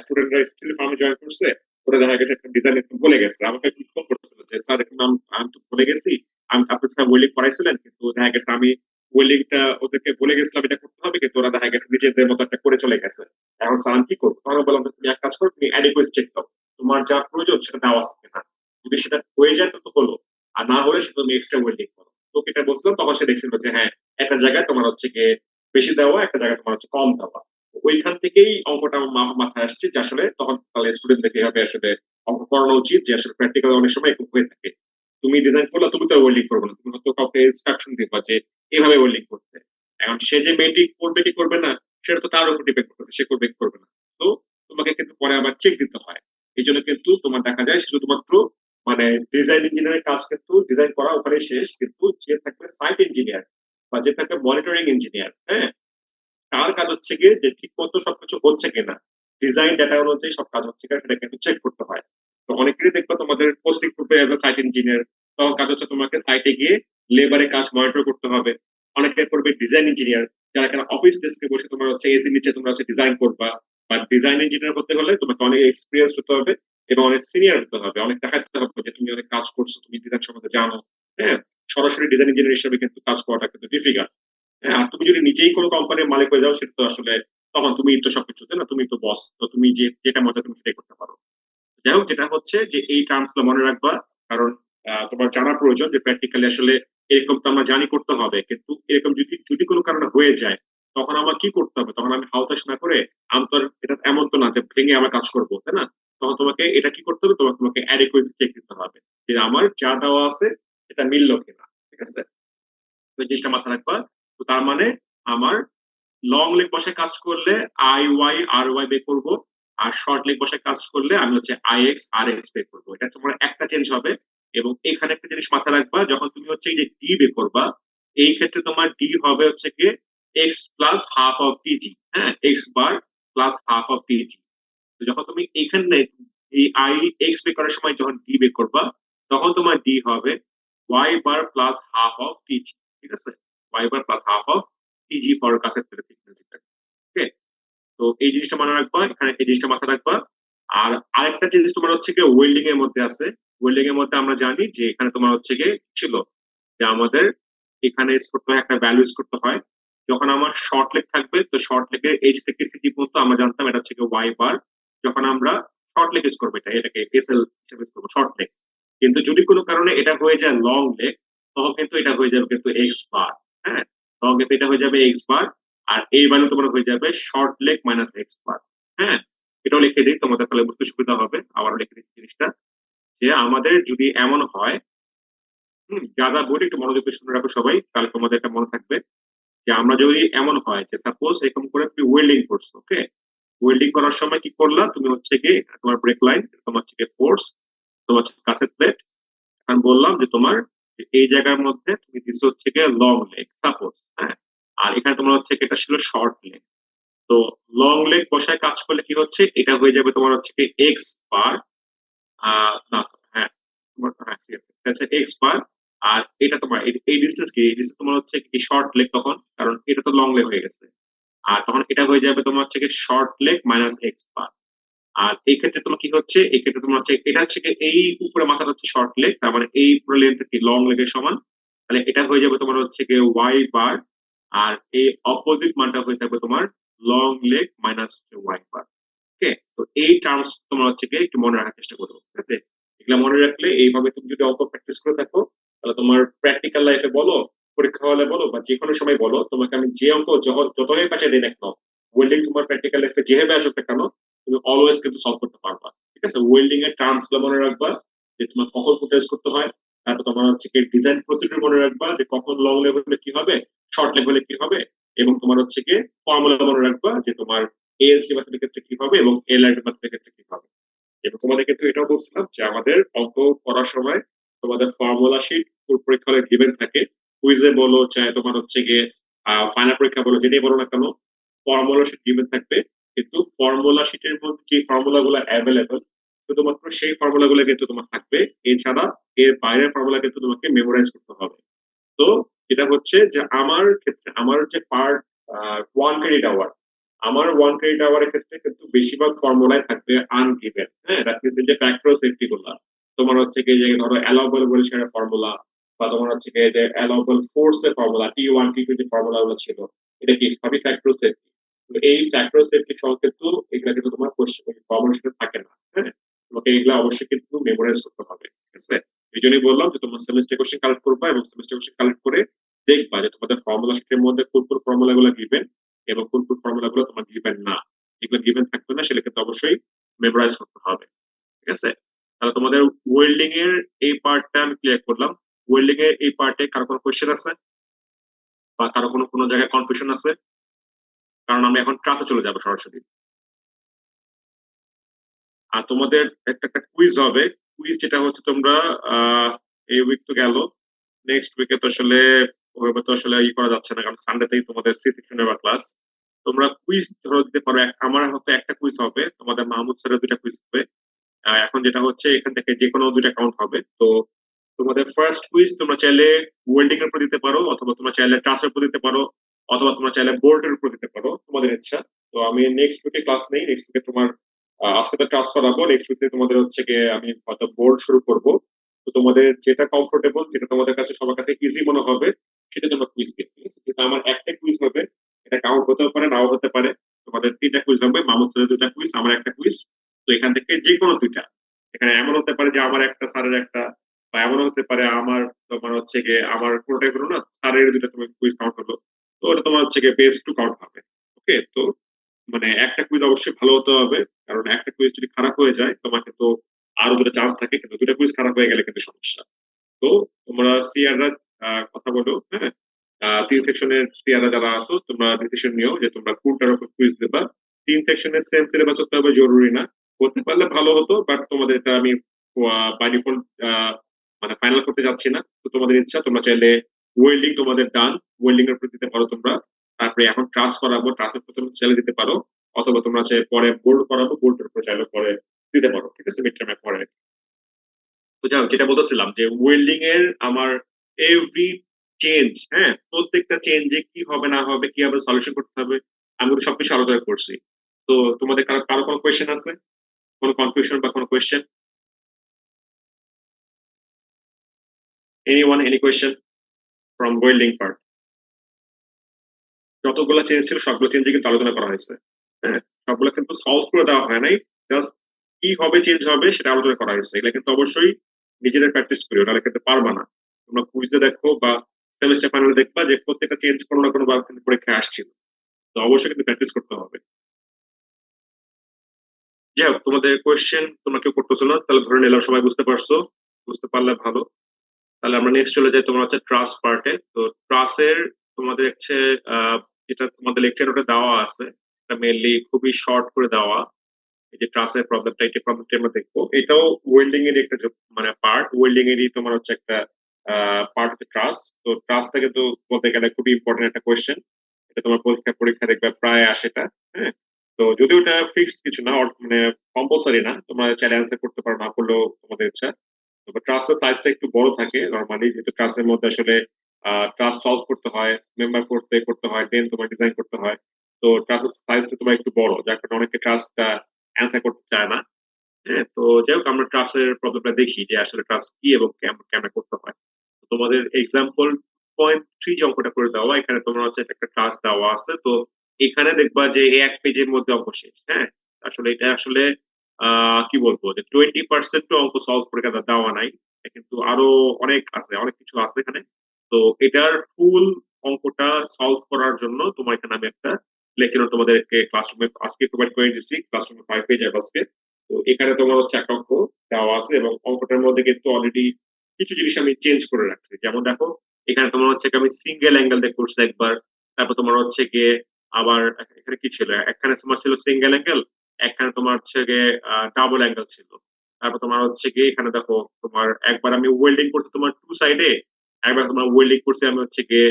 স্টুডেন্টরা স্টিল ফার্মে জয়েন করছে, ওরা দেখা গেছে একটা ডিজাইন একটু বলে গেছে, আমাকে একটু ফোন করছিল যে স্যার এখন আমি তো বলে গেছি, আমি আপনি স্যার ওয়েল্ডিং করাইছিলেন, কিন্তু দেখা গেছে আমি ওয়েল্ডিংটা ওদেরকে বলে গেছিলাম এটা করতে হবে, কিন্তু ওরা দেখা গেছে নিজেদের মতো একটা করে চলে গেছে। এখন স্যার আমি কি করবো, তখন বললাম যে, তুমি এক কাজ করো, তুমি অ্যাডিকুয়েট চেক দাও, তোমার যা প্রয়োজন সেটা দেওয়া আছে কিনা, যদি সেটা হয়ে যায় তো হলো, আর না হলে সেটা তুমি এক্সট্রা ওয়েল্ডিং করো। তো এটা বলছিলাম, তখন সে দেখছিল যে হ্যাঁ, একটা জায়গায় তোমার হচ্ছে গিয়ে বেশি দেওয়া, একটা জায়গায় তোমার হচ্ছে কম দেওয়া। তো ওইখান থেকেই অঙ্কটা আমার মাথায় আসছে যে আসলে তখন তাহলে স্টুডেন্টদেরকে এভাবে আসলে অঙ্ক করানো উচিত, যে আসলে প্র্যাকটিক্যাল অনেক সময় এরকম হয়ে থাকে। তুমি ডিজাইন করলে তুমি তো ওয়েল্ডিং করবে না, তুমি হয়তো কাউকে ইনস্ট্রাকশন দিবা যে এভাবে ওয়েল্ডিং করতে। এখন সে যে মেনটেন করবে কি করবে না, সেটা তো তার উপর ডিপেন্ড করতেছে, সে করবে কি করবে না। তো তোমাকে কিন্তু পরে আবার চেক দিতে হয়। এই জন্য কিন্তু তোমার দেখা যায় শুধুমাত্র মানে ডিজাইন ইঞ্জিনিয়ারের কাজ কিন্তু ডিজাইন করা ওখানে শেষ, কিন্তু যে থাকবে সাইট ইঞ্জিনিয়ার বা যে থাকবে মনিটরিং ইঞ্জিনিয়ার, হ্যাঁ, তার কাজ হচ্ছে গিয়ে যে ঠিক মতো সবকিছু হচ্ছে কিনা, ডিজাইন ডাটা অনুযায়ী সব কাজ হচ্ছে কিনা সেটা কিন্তু চেক করতে হয়। তো অনেকেরই দেখবে তোমাদের পোস্টিং গ্রুপে অ্যাজ এ সাইট ইঞ্জিনিয়ার, তখন কাজ হচ্ছে তোমাকে সাইটে গিয়ে লেবারের কাজ মনিটর করতে হবে। অনেকে করবে ডিজাইন ইঞ্জিনিয়ার, যারা এখানে অফিস ডেস্কে বসে তোমার হচ্ছে এসি নিচে তোমরা হচ্ছে ডিজাইন করবা। বা ডিজাইন ইঞ্জিনিয়ার হতে হলে তোমাকে অনেক এক্সপিরিয়েন্স হতে হবে এবং অনেক সিনিয়র হতে হবে, অনেক দেখাতে হবে যে তুমি অনেক কাজ করছো, তুমি ডিজাইন সম্বন্ধে জানো। হ্যাঁ, সরাসরি ডিজাইন ইঞ্জিনিয়ার হিসেবে কিন্তু কাজ করাটা কিন্তু ডিফিকাল্ট। হ্যাঁ, আর তুমি যদি নিজেই কোনো কোম্পানির মালিক হয়ে যাও, সেটা তো আসলে তখন তুমি তো সবকিছুতে না, তুমি তো বস, তো তুমি যে যেটা মনে হয় তুমি সেটাই করতে পারো। যাই হোক, যেটা হচ্ছে যে এই টার্মস গুলো মনে রাখবা, কারণ তোমার জানা প্রয়োজন যে প্র্যাকটিক্যালি আসলে এরকম তো আমরা জানি করতে হবে, কিন্তু এরকম যদি যদি কোনো কারণে হয়ে যায় তখন আমার কি করতে হবে? তখন আমি হালতাশ না করে, আমি তো আর এটা এমন তো না যে ভেঙে আমার কাজ করবো, তাই না? তখন তোমাকে এটা কি করতে হবে? তোমাকে অ্যাডিকুয়েসি চেক দিতে হবে যে আমার যা দেওয়া আছে এটা মিলল কিনা। ঠিক আছে? ওই জিনিসটা মাথায় রাখবা। তো তার মানে আমার লং লেগ বসায় কাজ করলে আই ওয়াই আর ওয়াই বের করবো, আর শর্ট লেগ বসায় কাজ করলে আমি হচ্ছে আই এক্স আর এক্স বের করবো। এটা তোমার একটা চেঞ্জ হবে। এবং এখানে একটা জিনিস মাথায় রাখবা, যখন তুমি হচ্ছে এই যে ডি বের করবা, এই ক্ষেত্রে তোমার ডি হবে হচ্ছে কি X plus half of TG. হ্যাঁ, X bar plus half of TG. যখন তুমি এইখানে এই আই এক্স বের করার সময় যখন ডি বের করবা, তখন তোমার ডি হবে Y bar plus half of TG. ঠিক আছে? Y bar plus half of TG for কাছের থেকে ফ্রিকোয়েন্সিটা। ওকে? তো এই জিনিসটা মনে রাখবা, এখানে এই জিনিসটা মাথায় রাখবা। আর আরেকটা জিনিস তোমার হচ্ছে গিয়ে ওয়েল্ডিং এর মধ্যে আছে। ওয়েল্ডিং এর মধ্যে আমরা জানি যে এখানে তোমার হচ্ছে গিয়ে ছিল যে আমাদের এখানে ছোট একটা ভ্যালু ইউজ করতে হয়। যখন আমার শর্ট লেগ থাকবে, তো শর্ট লেগের এইচ থেকে সিজি পর্যন্ত আমরা জানতাম এটা হচ্ছে গিয়ে ওয়াই বার। যখন আমরা শর্ট লেগ ইউজ করবো, এটাকে এসএল হিসেবে ইউজ করবো, শর্ট লেগ। কিন্তু যদি কোনো কারণে এটা হয়ে যায় লং লেগ, তখন কিন্তু এটা হয়ে যাবে কিন্তু এক্স বার। হ্যাঁ, তখন কিন্তু এটা হয়ে যাবে এক্স বার। আর এই ভ্যালু তোমার হয়ে যাবে short leg minus x bar. হ্যাঁ, এটাও লিখে দিই, তোমাদের তাহলে বুঝতে সুবিধা হবে। আবারও লিখে দিচ্ছি জিনিসটা, যে আমাদের যদি এমন হয়, যা যা বলি একটু মনোযোগ দিয়ে শুনে রাখো সবাই, তাহলে তোমাদের এটা মনে থাকবে। যে আমরা যদি এমন হয় যে সাপোজ এরকম করে তুমি ওয়েল্ডিং করছো, ওকে? ওয়েল্ডিং করার সময় কি করলা, তুমি হচ্ছে কি তোমার ব্রেক লাইন, তোমার হচ্ছে কি ফোর্স, তোমার হচ্ছে কাছের প্লেট। এখন বললাম যে তোমার এই জায়গার মধ্যে তুমি দিছো হচ্ছে কি লং লেগ সাপোজ। হ্যাঁ, আর এখানে তোমার হচ্ছে কি এটা ছিল শর্ট লেগ। তো লং লেগ বসায় কাজ করলে কি হচ্ছে, এটা হয়ে যাবে তোমার হচ্ছে কি এক্স বার। না, হ্যাঁ, হ্যাঁ ঠিক আছে, এটা হচ্ছে এক্স বার। আর এটা তোমার এই ডিস্টেন্স কি, এই ডিস্টেন্স তোমার হচ্ছে কি শর্ট লেগ তখন, কারণ এটা তো লং লেগ হয়ে গেছে। আর তখন এটা হয়ে যাবে তোমার হচ্ছে কি short leg minus x bar. আর এই ক্ষেত্রে তোমার কি হচ্ছে, এই ক্ষেত্রে তোমার হচ্ছে এটা হচ্ছে কি এই উপরে মাথাটা হচ্ছে শর্ট লেগ, তার মানে এই পুরো লেন্থ কি লং লেগের সমান। তাহলে এটা হয়ে যাবে তোমার হচ্ছে কি ওয়াই বার। আর এই অপোজিট মানটা হয়ে যাবে তোমার long leg minus y bar. ওকে? তো এই টার্মস তোমার হচ্ছে কি একটু মনে রাখার চেষ্টা করো। ঠিক আছে? এগুলা মনে রাখলে এইভাবে তুমি যদি অঙ্ক প্র্যাকটিস করে থাকো, তাহলে তোমার প্র্যাকটিক্যাল লাইফে বলো, পরীক্ষা হলে বলো, বা যে কোনো সময় বলো, তোমাকে আমি যে অঙ্ক যতই পাশে দিই না কেন, ওয়েল্ডিং তোমার প্র্যাকটিক্যাল লাইফে যেভাবে আসুক না কেন, তুমি অলওয়েজ কিন্তু সলভ করতে পারবা। ঠিক আছে? ওয়েল্ডিং এর টার্মস গুলো মনে রাখবা, যে তোমার কখন কোনটা ইউজ করতে হয়। তারপর তোমার হচ্ছে কি ডিজাইন প্রসিডিউর মনে রাখবা, যে কখন লং লেভেলে কি হবে, শর্ট লেভেলে কি হবে। এবং তোমার হচ্ছে কি ফর্মুলা মনে রাখবা, যে তোমার এএসডি মেথডের ক্ষেত্রে কি হবে এবং এলআইডি মেথডের ক্ষেত্রে কি হবে। এবং তোমাদের ক্ষেত্রে এটাও বলছিলাম যে আমাদের অঙ্ক করার সময় তোমাদের ফর্মুলা শিট পরীক্ষা হলে গিভেন থাকে। কুইজে বলো, চাই তোমার হচ্ছে গিয়ে ফাইনাল পরীক্ষা বলো, যেটাই বলো না কেন, ফর্মুলা শিট গিভেন থাকবে। কিন্তু ফর্মুলা শিটের মধ্যে যে ফর্মুলা গুলো অ্যাভেলেবল, শুধুমাত্র সেই ফর্মুলা গুলো কিন্তু তোমার থাকবে। এছাড়া এর বাইরের ফর্মুলা কিন্তু তোমাকে মেমোরাইজ করতে হবে। তো যেটা হচ্ছে যে আমার ক্ষেত্রে আমার যে পার্ট 1 ক্রেডিট আওয়ার, আমার 1 ক্রেডিট আওয়ারের ক্ষেত্রে কিন্তু বেশিরভাগ ফর্মুলাই থাকবে আনগিভেন। হ্যাঁ, দ্যাট মিনস যে ফ্যাক্টর সেফটি গুলা তোমার হচ্ছে কি যে ধরো অ্যালাউবল বলে সেটা ফর্মুলা, বা তোমার হচ্ছে কি যে অ্যালাউবল ফোর্স এর ফর্মুলা T1 T2 যে ফর্মুলা গুলো ছিল, এটা কি সবই ফ্যাক্টর সেফটি। তো এই ফ্যাক্টর সেফটি সহ কিন্তু এগুলা কিন্তু তোমার ফর্মুলার সাথে থাকে না। হ্যাঁ, তোমাকে এগুলা অবশ্যই কিন্তু মেমোরাইজ করতে হবে। ঠিক আছে? এই জন্যই বললাম যে তোমার সেমিস্টার কোশ্চেন কালেক্ট করবা, এবং সেমিস্টার কোশ্চেন কালেক্ট করে দেখবা যে তোমাদের ফর্মুলা শিটের মধ্যে কোন কোন ফর্মুলা গুলো গিভেন এবং কোন কোন ফর্মুলা গুলো তোমার গিভেন না। যেগুলো গিভেন থাকবে না সেটা কিন্তু অবশ্যই মেমোরাইজ করতে হবে। ঠিক আছে? তাহলে তোমাদের ওয়েল্ডিং এর এই পার্টটা আমি ক্লিয়ার করলাম। ওয়েল্ডিং এর এই পার্টে কারো কোনো কোশ্চেন আছে, বা কারো কোনো কোনো জায়গায় কনফিউশন আছে? কারণ আমি এখন ক্লাসে চলে যাবো সরাসরি। আর তোমাদের একটা একটা কুইজ হবে। কুইজ যেটা হচ্ছে তোমরা এই উইক তো গেল, নেক্সট উইকে তো আসলে ওইভাবে তো আসলে ই করা যাচ্ছে না, কারণ সানডেতেই তোমাদের সি সেকশনের বা ক্লাস। তোমরা কুইজ ধরো দিতে পারো, আমার হয়তো একটা কুইজ হবে, তোমাদের মাহমুদ স্যারের দুইটা কুইজ হবে। এখন যেটা হচ্ছে এখান থেকে যে কোনো দুইটা কাউন্ট হবে। তো তোমাদের ফার্স্ট কুইজ তোমরা চাইলে ওয়েল্ডিং এর উপর দিতে পারো, অথবা তোমরা চাইলে ট্রাসের উপর দিতে পারো, অথবা তোমরা চাইলে বোল্টের উপর দিতে পারো, তোমাদের ইচ্ছা। তো আমি নেক্সট উইকে ক্লাস নেই, নেক্সট উইকে তোমার আজকে তো ট্রাস করাবো, নেক্সট উইকে তোমাদের হচ্ছে গিয়ে আমি হয়তো বোল্ড শুরু করব। তো তোমাদের যেটা কমফোর্টেবল, যেটা তোমাদের কাছে সবার কাছে ইজি মনে হবে, সেটা তোমরা কুইজ দিবে। ঠিক আছে? যেটা আমার একটা কুইজ হবে, এটা কাউন্ট হতেও পারে নাও হতে পারে। তোমাদের তিনটা কুইজ হবে, মাহমুদ স্যারের দুইটা কুইজ, আমার একটা কুইজ। তো এখান থেকে যে কোনো দুইটা, এখানে এমন হতে পারে যে আমার একটা স্যারের একটা, বা এমনও হতে পারে আমার তোমার হচ্ছে গিয়ে আমার কোনোটাই হলো না, স্যারের দুটো তোমার কুইজ কাউন্ট হলো, তো ওটা তোমার হচ্ছে গিয়ে বেস টু কাউন্ট হবে। ওকে, তো মানে একটা কুইজ অবশ্যই ভালো হতে হবে, কারণ একটা কুইজ যদি খারাপ হয়ে যায় তোমাকে তো আরো দুটো চান্স থাকে, কিন্তু দুটো কুইজ খারাপ হয়ে গেলে কিন্তু সমস্যা। তো তোমরা সিআররা কথা বলো, হ্যাঁ, 3 সেকশনের সিআররা যারা আছো তোমরা ডিসিশন নিও যে তোমরা কোনটার উপর কুইজ দেবা। 3 সেকশনের সেম সিলেবাস হতে হবে জরুরি না, করতে পারলে ভালো হতো, বাট তোমাদের এটা আমি বাই ডিফল্ট মানে ফাইনাল করতে যাচ্ছি না, তো তোমাদের ইচ্ছা। তোমরা চাইলে ওয়েল্ডিং তোমাদের ডান, ওয়েল্ডিং এর উপর দিতে পারো তোমরা। তারপরে এখন ট্রাস করাবো, ট্রাসের উপর তোমরা চাইলে দিতে পারো, অথবা তোমরা চাইলে পরে বোল্ড করাবো, বোল্ডের উপর চাইলে পরে দিতে পারো, ঠিক আছে, মিড টার্মে পরে। তো যাই হোক, যেটা বলতেছিলাম যে ওয়েল্ডিং এর আমার এভরি চেঞ্জ, হ্যাঁ, প্রত্যেকটা চেঞ্জে কি হবে না হবে, কিভাবে সলিউশন করতে হবে, আমি ওগুলো সবকিছু আলোচনা করছি। তো তোমাদের কারো কারো কোনো কোয়েশ্চেন আছে, কোনো কনফিউশন বা কোনো question? Anyone, any question from welding part? যতগুলো চেঞ্জ ছিল সবগুলো চেঞ্জে কিন্তু আলোচনা করা হয়েছে, হ্যাঁ, সবগুলো কিন্তু সলভ করে দেওয়া হয় নাই, জাস্ট কি হবে চেঞ্জ হবে সেটা আলোচনা করা হয়েছে। এগুলো কিন্তু অবশ্যই নিজেদের প্র্যাকটিস করিও, নাহলে কিন্তু পারবা না। তোমরা কুইজে দেখো বা সেমিস্টার ফাইনালে দেখবা যে প্রত্যেকটা চেঞ্জ কোনো না কোনো বার কিন্তু পরীক্ষায় আসছিল, তো অবশ্যই কিন্তু প্র্যাকটিস করতে হবে। যাই হোক, তোমাদের কোয়েশ্চেন তোমরা কেউ করতেছো না, তাহলে ধরে নিলাম সবাই বুঝতে পারছো। বুঝতে পারলে ভালো। তাহলে আমরা নেক্সট চলে যাই তোমার হচ্ছে ট্রাস পার্টে। তো ট্রাসের তোমাদের হচ্ছে যেটা তোমাদের লেকচার ওটা দেওয়া আছে, এটা মেনলি খুবই শর্ট করে দেওয়া। এই যে ট্রাসের প্রবলেমটা, এই প্রবলেমটা আমরা দেখবো, এটাও ওয়েল্ডিং এর একটা মানে পার্ট, ওয়েল্ডিং এরই তোমার হচ্ছে একটা পার্ট হচ্ছে ট্রাস। তো ট্রাস থেকে তো বলতে গেলে খুবই ইম্পর্টেন্ট একটা কোয়েশ্চেন, এটা তোমার পরীক্ষা পরীক্ষা দেখবে প্রায় আসেটা, হ্যাঁ। তো যদিও এটা ফিক্সড কিছু না, মানে কম্পালসারি না, তোমরা চাইলে অ্যান্সার করতে পারো, না করলেও তোমাদের ইচ্ছা। তবে ট্রাস্টের সাইজটা একটু বড় থাকে নর্মালি, যেহেতু ট্রাস্টের মধ্যে আসলে ট্রাস্ট সলভ করতে হয়, মেম্বার ফোর্স পে করতে হয়, দেন তোমার ডিজাইন করতে হয়। তো ট্রাস্টের সাইজটা তোমার একটু বড়, যার কারণে অনেকে ট্রাস্টটা অ্যান্সার করতে চায় না। হ্যাঁ, তো যাই হোক, আমরা ট্রাস্টের প্রবলেমটা দেখি যে আসলে ট্রাস্ট কি এবং কেমন করতে হয়। তো তোমাদের এক্সাম্পল 0.3 যে অঙ্কটা করে দেওয়া, এখানে তোমার হচ্ছে একটা ক্লাস দেওয়া আছে। তো এখানে দেখবা যে এই এক পেজের মধ্যে অঙ্ক শেষ, হ্যাঁ। আসলে এটা আসলে কি বলবো, যে 20% অঙ্ক সলভ করে দেওয়া নাই, এটা কিন্তু আরো অনেক আছে, অনেক কিছু আছে এখানে। তো এটার ফুল অঙ্কটা সলভ করার জন্য তোমার এখানে আমি একটা লেকচার তোমাদেরকে ক্লাসরুমে আজকে প্রোভাইড করে দিচ্ছি, ক্লাসরুমে 5 পেজ আজকে। তো এখানে তোমার হচ্ছে একটা অঙ্ক দেওয়া আছে, এবং অঙ্কটার মধ্যে কিন্তু অলরেডি কিছু জিনিস আমি চেঞ্জ করে রাখছি। যেমন দেখো, এখানে তোমার হচ্ছে কি আমি সিঙ্গেল অ্যাঙ্গেল দিয়ে করছি একবার, তারপর তোমার হচ্ছে গিয়ে আবার এখানে কি ছিল, এখানে তোমার ছিল সিঙ্গেল অ্যাঙ্গেল, এখানে তোমার হচ্ছে গিয়ে ডাবল অ্যাঙ্গেল ছিল। তারপর তোমার হচ্ছে গিয়ে এখানে দেখো, তোমার একবার আমি ওয়েল্ডিং করছি তোমার 2 সাইডে, একবার তোমার ওয়েল্ডিং করছি আমি হচ্ছে গিয়ে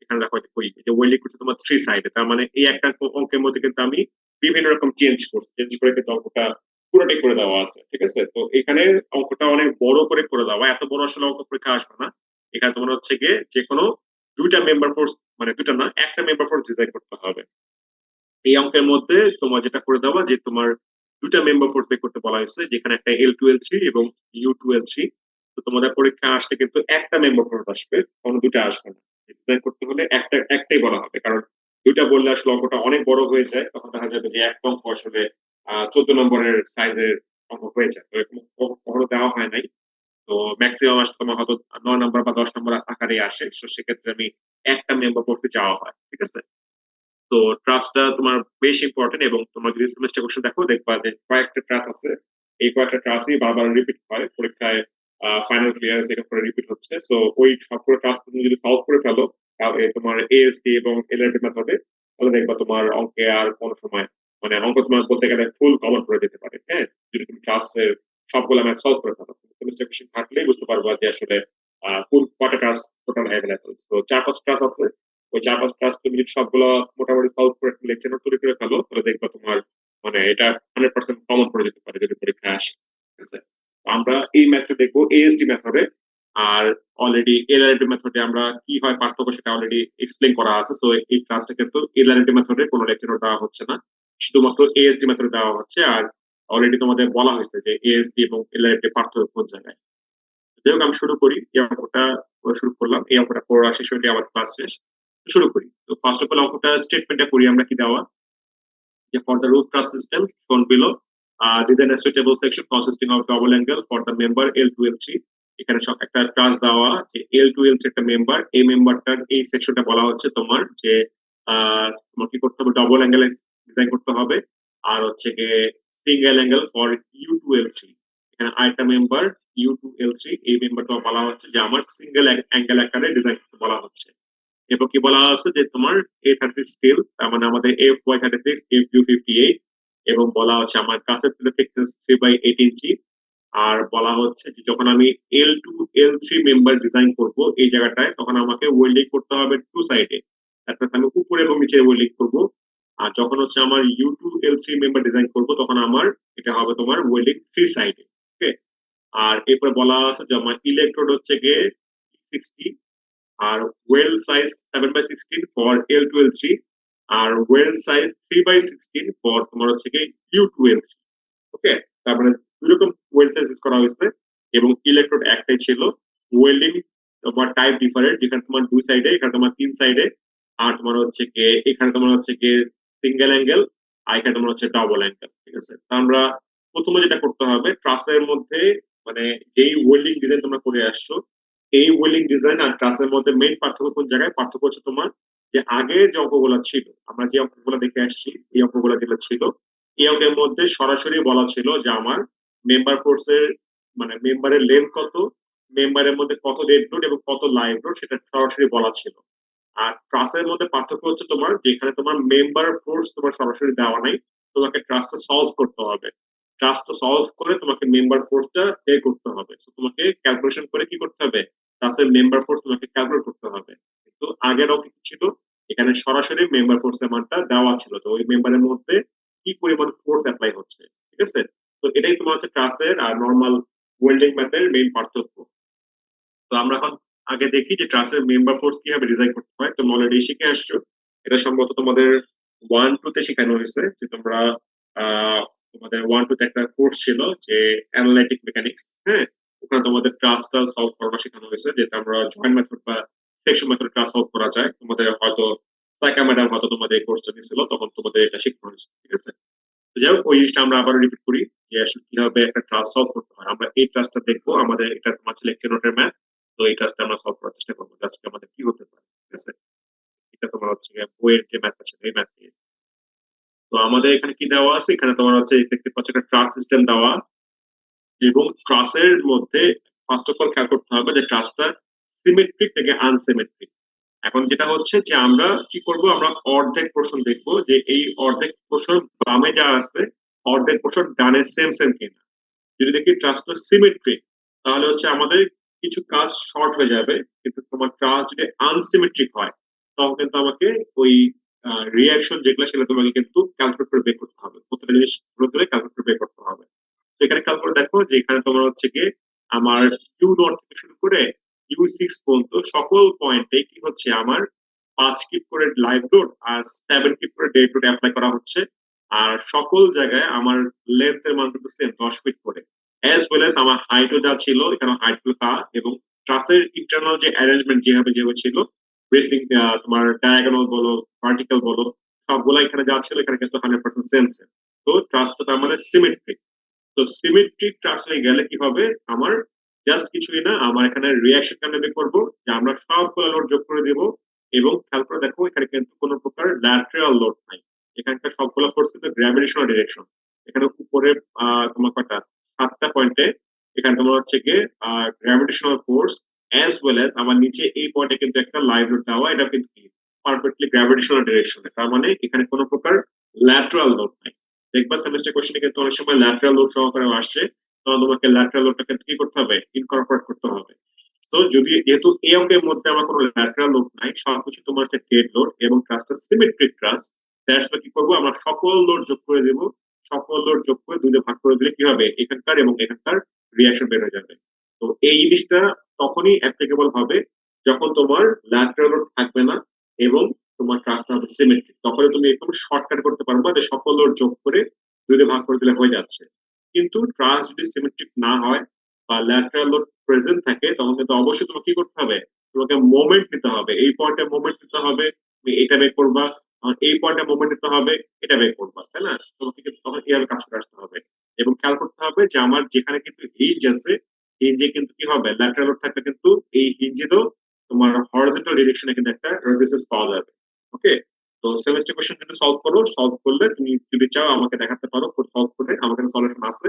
এখানে দেখো কই যে ওয়েল্ডিং করছি তোমার 3 সাইডে। তার মানে এই একটা অঙ্কের মধ্যে কিন্তু আমি বিভিন্ন রকম চেঞ্জ করছি, চেঞ্জ করে কিন্তু অঙ্কটা পুরোটাই করে দেওয়া আছে, ঠিক আছে। তো এখানে অঙ্কটা অনেক বড় করে দেওয়া, এত বড় আসলে অঙ্ক পরীক্ষা আসবে না। এখানে তোমার হচ্ছে গিয়ে যে কোনো দুইটা মেম্বার ফোর্স, মানে দুইটা না, একটা মেম্বার ফোর্স ডিজাইন করতে হবে। এই অঙ্কের মধ্যে তোমার যেটা করে দেওয়া যে তোমার দুটা মেম্বার ফোর্স বের করতে বলা হয়েছে, যেখানে একটা L2L3 এবং U2L3। তো তোমাদের পরীক্ষা আসলে কিন্তু একটা মেম্বার ফোর্স আসবে, কোনো দুটা আসবে না। ডিজাইন করতে হলে একটাই বলা হবে, কারণ দুইটা বললে আসলে অঙ্কটা অনেক বড় হয়ে যায়, তখন দেখা যাবে যে একটা অঙ্ক আসলে 14 নম্বরের সাইজের অঙ্ক হয়ে যায়। তো এরকম কখনো দেওয়া হয় নাই। তো ম্যাক্সিমাম আসলে তোমার হয়তো 9 নম্বর বা 10 নম্বর আকারে আসে, তো সেক্ষেত্রে আমি একটা মেম্বার করতে চাওয়া হয়, ঠিক আছে। তো ট্রাস্টটা তোমার বেশ ইম্পর্টেন্ট, এবং তোমার যদি সেমিস্টার কোশ্চেন দেখো দেখবা যে কয়েকটা ট্রাস্ট আছে, এই কয়েকটা ট্রাস্টই বারবার রিপিট হয় পরীক্ষায়, ফাইনাল ক্লিয়ারেন্স এরকম করে রিপিট হচ্ছে। সো ওই সবগুলো ট্রাস্ট তুমি যদি সলভ করে ফেলো, তাহলে তোমার এএসডি এবং এলআরবি মেথডে, তাহলে দেখবা তোমার অঙ্কে আর কোনো সময়, মানে অঙ্ক তোমার বলতে গেলে ফুল কভার করে দিতে পারে, হ্যাঁ, যদি তুমি ট্রাস্টের সবগুলো ম্যাথ সলভ করে ফেলো। সেমিস্টার কোশ্চেন থাকলেই বুঝতে পারবা যে আসলে ফুল কয়টা ট্রাস্ট টোটাল অ্যাভেলেবল। তো 4-5 ট্রাস্ট আছে, ওই 4-5 ক্লাস তুমি যদি সবগুলো মোটামুটি সলভ করে লেকচার নোট তৈরি করে ফেলো, তাহলে দেখবা তোমার মানে এটা 100% কমন করে যেতে পারে যদি পরীক্ষা আসে, ঠিক আছে। তো আমরা এই ম্যাথটা দেখবো এএসডি মেথডে। আর অলরেডি এলআরডি মেথডে আমরা কি হয় পার্থক্য সেটা অলরেডি এক্সপ্লেইন করা আছে। তো এই ক্লাসটা কিন্তু এলআরডি মেথডে কোনো লেকচার নোট দেওয়া হচ্ছে না, শুধুমাত্র এএসডি মেথডে দেওয়া হচ্ছে। আর অলরেডি তোমাদের বলা হয়েছে যে এএসডি এবং এলআরডি পার্থক্য কোন জায়গায়। যাই হোক, আমি শুরু করি, এই অঙ্কটা শুরু করলাম, এই অঙ্কটা পড়া শেষ হলে আবার ক্লাস শেষ। শুরু করি। তো ফার্স্ট অফ অল অঙ্কটা স্টেটমেন্টটা করি আমরা, কি দেওয়া যে for the roof truss system shown below, design a suitable section consisting of double angle for the member L2 L3 এখানে সব একটা ট্রাস্ট দেওয়া যে L2 L3 একটা মেম্বার, এই মেম্বারটার এই সেকশনটা বলা হচ্ছে তোমার যে তোমার কি করতে হবে, ডবল অ্যাঙ্গেল ডিজাইন করতে হবে। আর হচ্ছে গিয়ে সিঙ্গেল অ্যাঙ্গেল ফর U2L3। এখানে আরেকটা মেম্বার U2L3, এই মেম্বারটা বলা হচ্ছে যে আমার সিঙ্গেল অ্যাঙ্গেল আকারে ডিজাইন করতে বলা হচ্ছে। এবং কি বলা আছে যে তোমার A36 স্কেল, তার মানে আমাদের FY36 FU58। এবং বলা হচ্ছে আমার কাছের থিকনেস 3/8 ইঞ্চি। আর বলা হচ্ছে যে যখন আমি L2 L3 মেম্বার ডিজাইন করব এই জায়গাটায়, তখন আমাকে ওয়েল্ডিং করতে হবে টু সাইডে। অর্থাৎ আমি উপরে এবং নিচে ওয়েল্ডিং করব। আর যখন হচ্ছে আমার U2L3 মেম্বার ডিজাইন করব, তখন আমার এটা হবে তোমার ওয়েল্ডিং থ্রি সাইডে। ওকে। আর এরপরে বলা আছে যে আমার ইলেকট্রোড হচ্ছে গিয়ে 60। আর ওয়েল সাইজ 7/16 ফর L2L3। আর ওয়েল সাইজ 3/16 ফর তোমার হচ্ছে কি U2L3। ওকে। তারপরে দুই রকম ওয়েল সাইজ ইউজ করা হয়েছে। এবং ইলেকট্রোড একটাই ছিল। ওয়েল্ডিং তোমার টাইপ ডিফারেন্ট, যেখানে তোমার দুই সাইডে, এখানে তোমার তিন সাইডে। আর তোমার হচ্ছে কি এখানে তোমার হচ্ছে কি সিঙ্গেল অ্যাঙ্গেল, আর এখানে তোমার হচ্ছে ডাবল অ্যাঙ্গেল। ঠিক আছে। তো আমরা প্রথমে যেটা করতে হবে, ট্রাসের মধ্যে মানে যেই ওয়েল্ডিং ডিজাইন তোমরা করে আসছো, এই ওয়েল্ডিং ডিজাইন আর ট্রাসের মধ্যে মেইন পার্থক্য কোন জায়গায়? পার্থক্য হচ্ছে তোমার যে আগে যে অঙ্কগুলো ছিল, আমরা যে অঙ্কগুলো দেখে আসছি, এই অঙ্কগুলো যেগুলো ছিল, এই অঙ্কের মধ্যে সরাসরি বলা ছিল যে আমার মেম্বার ফোর্সের মানে মেম্বারের লেন্থ কত, মেম্বারের মধ্যে কত ডেড লোড এবং কত লাইভ লোড, সেটা সরাসরি বলা ছিল। আর ট্রাসের মধ্যে পার্থক্য হচ্ছে তোমার যেখানে তোমার মেম্বার ফোর্স তোমার সরাসরি দেওয়া নাই, তোমাকে ট্রাস্টটা সলভ করতে হবে। ট্রাস্টটা সলভ করে তোমাকে মেম্বার ফোর্সটা পে করতে হবে। তো তোমাকে ক্যালকুলেশন করে কি করতে হবে, ট্রাস্টের মেম্বার ফোর্স তোমাকে ক্যালকুলেট করতে হবে। কিন্তু আগের অঙ্কে কি ছিল, এখানে সরাসরি মেম্বার ফোর্সের মানটা দেওয়া ছিল, তো ওই মেম্বারের মধ্যে কি পরিমাণ ফোর্স অ্যাপ্লাই হচ্ছে। ঠিক আছে। তো এটাই তোমার হচ্ছে ট্রাসের আর নর্মাল ওয়েল্ডিং ম্যাথের মেইন পার্থক্য। তো আমরা এখন আগে দেখি যে ট্রাসের মেম্বার ফোর্স কিভাবে ডিজাইন করতে হয়। তো অলরেডি শিখে আসছো। এটা সম্ভবত তোমাদের 1-2 তে শেখানো হয়েছে যে তোমরা তোমাদের 1-2 তে একটা কোর্স ছিল যে অ্যানালাইটিক মেকানিক্স। হ্যাঁ। ওখানে তোমাদের ট্রাসটা সলভ করানো শেখানো হয়েছে, যেটা আমরা জয়েন্ট মেথড বা সেকশন মেথড ট্রাস সলভ করা যায়। তোমাদের হয়তো সাইকা ম্যাডাম হয়তো তোমাদের এই কোর্সটা নিয়েছিল, তখন তোমাদের এটা শেখানো হয়েছে। ঠিক আছে। তো যাই হোক, ওই জিনিসটা আমরা আবার রিপিট করি যে আসলে কিভাবে একটা ক্লাস সলভ করতে হয়। আমরা এই ক্লাসটা দেখবো, আমাদের এটা তোমার লেকচার নোটের ম্যাথ। তো এই ক্লাসটা আমরা সলভ করার চেষ্টা করবো আজকে আমাদের কি হতে পারে। ঠিক আছে। এটা তোমার হচ্ছে গিয়ে বইয়ের যে ম্যাথ আছে এই ম্যাথ নিয়ে। তো আমাদের এখানে কি দেওয়া আছে, এখানে তোমার হচ্ছে দেখতে পাচ্ছ একটা ট্রাস সিস্টেম দেওয়া। এবং ট্রাসের মধ্যে ফার্স্ট অফ অল খেয়াল করতে হবে যে ট্রাসটা সিমেট্রিক থেকে আনসিমেট্রিক। এখন যেটা হচ্ছে যে আমরা কি করব, আমরা অর্ধেক পোর্শন দেখবো যে এই অর্ধেক পোর্শন বামে যা আছে, অর্ধেক পোর্শন ডানে সেম সেম কিনা। যদি দেখি ট্রাস্টটা সিমেট্রিক, তাহলে হচ্ছে আমাদের কিছু কাজ শর্ট হয়ে যাবে। কিন্তু তোমার ট্রাস্ট যদি আনসিমেট্রিক হয়, তখন কিন্তু আমাকে ওই রিয়াকশন যেগুলো সেগুলো তোমাকে কিন্তু ক্যালকুলেট করে বের করতে হবে, প্রত্যেকটা জিনিস ধরে ধরে ক্যালকুলেট করে বের করতে হবে। তো এখানে খেয়াল করে দেখো যে এখানে তোমার হচ্ছে কি আমার U0 থেকে শুরু করে U6 পর্যন্ত সকল পয়েন্টে কি হচ্ছে আমার 5 কিপ করে লাইভ লোড আর 7 কিপ করে ডেড লোড অ্যাপ্লাই করা হচ্ছে। আর সকল জায়গায় আমার লেন্থের মান কিন্তু সেম 10 ফিট করে। অ্যাজ ওয়েল এস আমার হাইটও যা ছিল, এখানে হাইট তা এবং ট্রাসের ইন্টারনাল যে অ্যারেঞ্জমেন্ট যেভাবে যেভাবে ছিল, ব্রেসিং তোমার ডায়াগোনাল বলো, ভার্টিক্যাল বলো, সবগুলা এখানে যা ছিল এখানে কিন্তু 100% সেম সেম। তো ট্রাসটা তার মানে সিমেট্রিক। তো সিমেট্রিক ট্রাস হয়ে গেলে কি হবে, আমার জাস্ট কিছুই না, আমার এখানে রিয়াকশন কেন বের করবো যে আমরা সবগুলো লোড যোগ করে দেব। এবং খেয়াল করে দেখো এখানে কিন্তু কোনো প্রকার ল্যাটেরাল লোড নাই। এখানকার সবগুলো ফোর্স কিন্তু গ্র্যাভিটেশনাল ডিরেকশন। এখানে উপরে তোমার কটা 7টা পয়েন্টে এখানে তোমার হচ্ছে গিয়ে gravitational force, as well as আমার নিচে এই পয়েন্টে কিন্তু একটা লাইভ লোড দেওয়া, এটা কিন্তু পারফেক্টলি গ্র্যাভিটেশনাল ডিরেকশনে। তার মানে এখানে কোনো প্রকার ল্যাটেরাল লোড নাই। দেখবা সেমিস্টার কোশ্চেনে কিন্তু অনেক সময় ল্যাটারাল লোড সহকারে আসছে, তখন তোমাকে ল্যাটারাল লোডটাকে কি করতে হবে, ইনকর্পোরেট করতে হবে। তো যদি যেহেতু এই অঙ্কের মধ্যে আমার কোনো ল্যাটারাল লোড নাই, সবকিছু তোমার হচ্ছে ডেড লোড এবং ট্রাসটা সিমেট্রিক ট্রাস, দ্যাটস কি করবো, আমরা সকল লোড যোগ করে দেব। সকল লোড যোগ করে দুইটা ভাগ করে দিলে কি হবে, এখানকার এবং এখানকার রিয়াকশন বের হয়ে যাবে। তো এই জিনিসটা তখনই অ্যাপ্লিকেবল হবে যখন তোমার ল্যাটারাল লোড থাকবে না এবং তোমার ট্রাসটা হবে সিমেট্রিক। তখন তুমি একদম শর্টকাট করতে পারবা যে সকল লোড যোগ করে দুইটা ভাগ করে দিলে হয়ে যাচ্ছে। কিন্তু ট্রাস যদি সিমেট্রিক না হয় বা ল্যাটারাল লোড প্রেজেন্ট থাকে, তখন কিন্তু অবশ্যই তোমাকে কি করতে হবে, তোমাকে মোমেন্ট নিতে হবে, এই পয়েন্টে মোমেন্ট নিতে হবে, তুমি এটা বের করবা। এই পয়েন্টে মোমেন্ট নিতে হবে, এটা বের করবা, তাই না? তোমাকে কিন্তু তখন এইভাবে কাজ করে আসতে হবে। এবং খেয়াল করতে হবে যে আমার যেখানে কিন্তু হিঞ্জ আছে, হিঞ্জে কিন্তু কি হবে, ল্যাটারাল লোড থাকলে কিন্তু এই হিঞ্জেরও তোমার হরিজন্টাল ডিরেকশনে কিন্তু একটা রেজিস্ট্যান্স পাওয়া যাবে। ওকে, তো সেমিস্টার কোশ্চেন যদি সলভ করো, সলভ করলে তুমি যদি চাও আমাকে দেখাতে পারো, সলভ করে আমার কাছে সলিউশন আছে।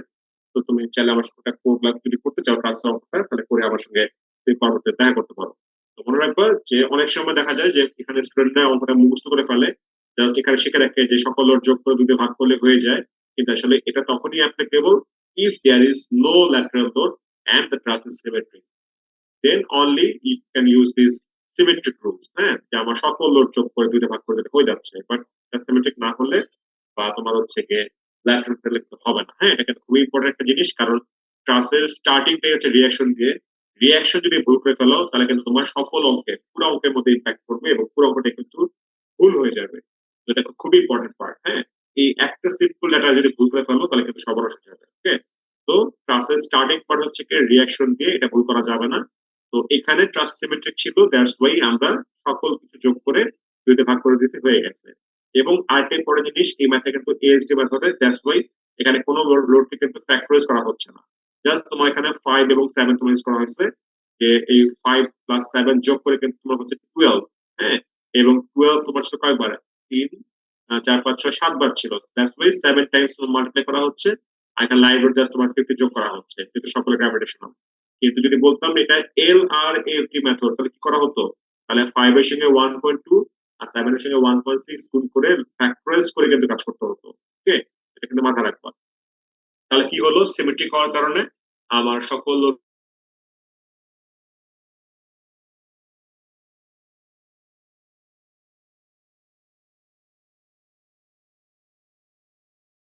তো তুমি চাইলে আমার সঙ্গে কোড যদি করতে চাও ক্লাস সলভটা, তাহলে করে আমার সঙ্গে তুমি পরবর্তীতে দেখা করতে পারো। তো মনে রাখবা যে অনেক সময় দেখা যায় যে এখানে স্টুডেন্টরা অঙ্কটা মুখস্থ করে ফেলে, জাস্ট এখানে শিখে রাখে যে সকল লোড যোগ করে দুটো ভাগ করলে হয়ে যায়, কিন্তু আসলে এটা তখনই applicable if there is no lateral load and the truss is symmetric, then only you can use this symmetric rules, হ্যাঁ, যে আমার সকল লোড যোগ করে দুইটা ভাগ করে দিলে হয়ে যাচ্ছে, বাট সিমেট্রিক না হলে বা তোমার হচ্ছে গিয়ে ল্যাটারাল দিলে হবে না। হ্যাঁ, এটা কিন্তু খুবই ইম্পর্টেন্ট একটা জিনিস, কারণ ট্রাসের স্টার্টিংটাই হচ্ছে রিঅ্যাকশন দিয়ে, রিঅ্যাকশন যদি ভুল করে ফেলো তাহলে কিন্তু তোমার সকল অঙ্কে পুরো অঙ্কের মধ্যে ইম্প্যাক্ট করবে এবং পুরো অঙ্কটা কিন্তু ভুল হয়ে যাবে। তো এটা খুবই ইম্পর্টেন্ট পার্ট। হ্যাঁ, এই একটা সিম্পল লেটার যদি ভুল করে ফেলো তাহলে কিন্তু সর্বনাশ হয়ে যাবে। ওকে, তো ট্রাসের স্টার্টিং পার্ট হচ্ছে কি রিঅ্যাকশন দিয়ে, এটা ভুল করা যাবে না। তো এখানে ট্রাস্ট সিমেট্রিক ছিল, দ্যাটস ওয়াই আমরা সকল কিছু যোগ করে দুইটা ভাগ করে দিতে হয়ে গেছে। এবং আরেকটা পরে জিনিস, এই ম্যাথটা কিন্তু এএসডি মেথডে, দ্যাটস ওয়াই এখানে কোনো লোডকে কিন্তু ফ্যাক্টরাইজ করা হচ্ছে না, জাস্ট তোমার এখানে 5 এবং 7 তোমার ইউজ করা হয়েছে, যে এই 5 প্লাস 7 যোগ করে কিন্তু তোমার হচ্ছে 12। হ্যাঁ, এবং 12 তোমার সাথে কয়বার, 3 4 5 6 7 বার ছিল, দ্যাটস ওয়াই 7 টাইমস মাল্টিপ্লাই করা হচ্ছে, আর এখানে লাইভ জাস্ট তোমার 50 যোগ করা হচ্ছে, কিন্তু সকলে গ্র্যাভিটেশনাল। কিন্তু যদি বলতাম এটা এল আর এল টি মেথড, তাহলে কি করা হতো, তাহলে 5 এর সঙ্গে 1.2 আর 7 এর সঙ্গে 1.6 গুণ করে ফ্যাক্টরাইজ করে কিন্তু কাজ করতে হতো। ওকে, এটা কিন্তু মাথায় রাখবা। তাহলে কি হলো, সিমেট্রিক হওয়ার কারণে আমার সকল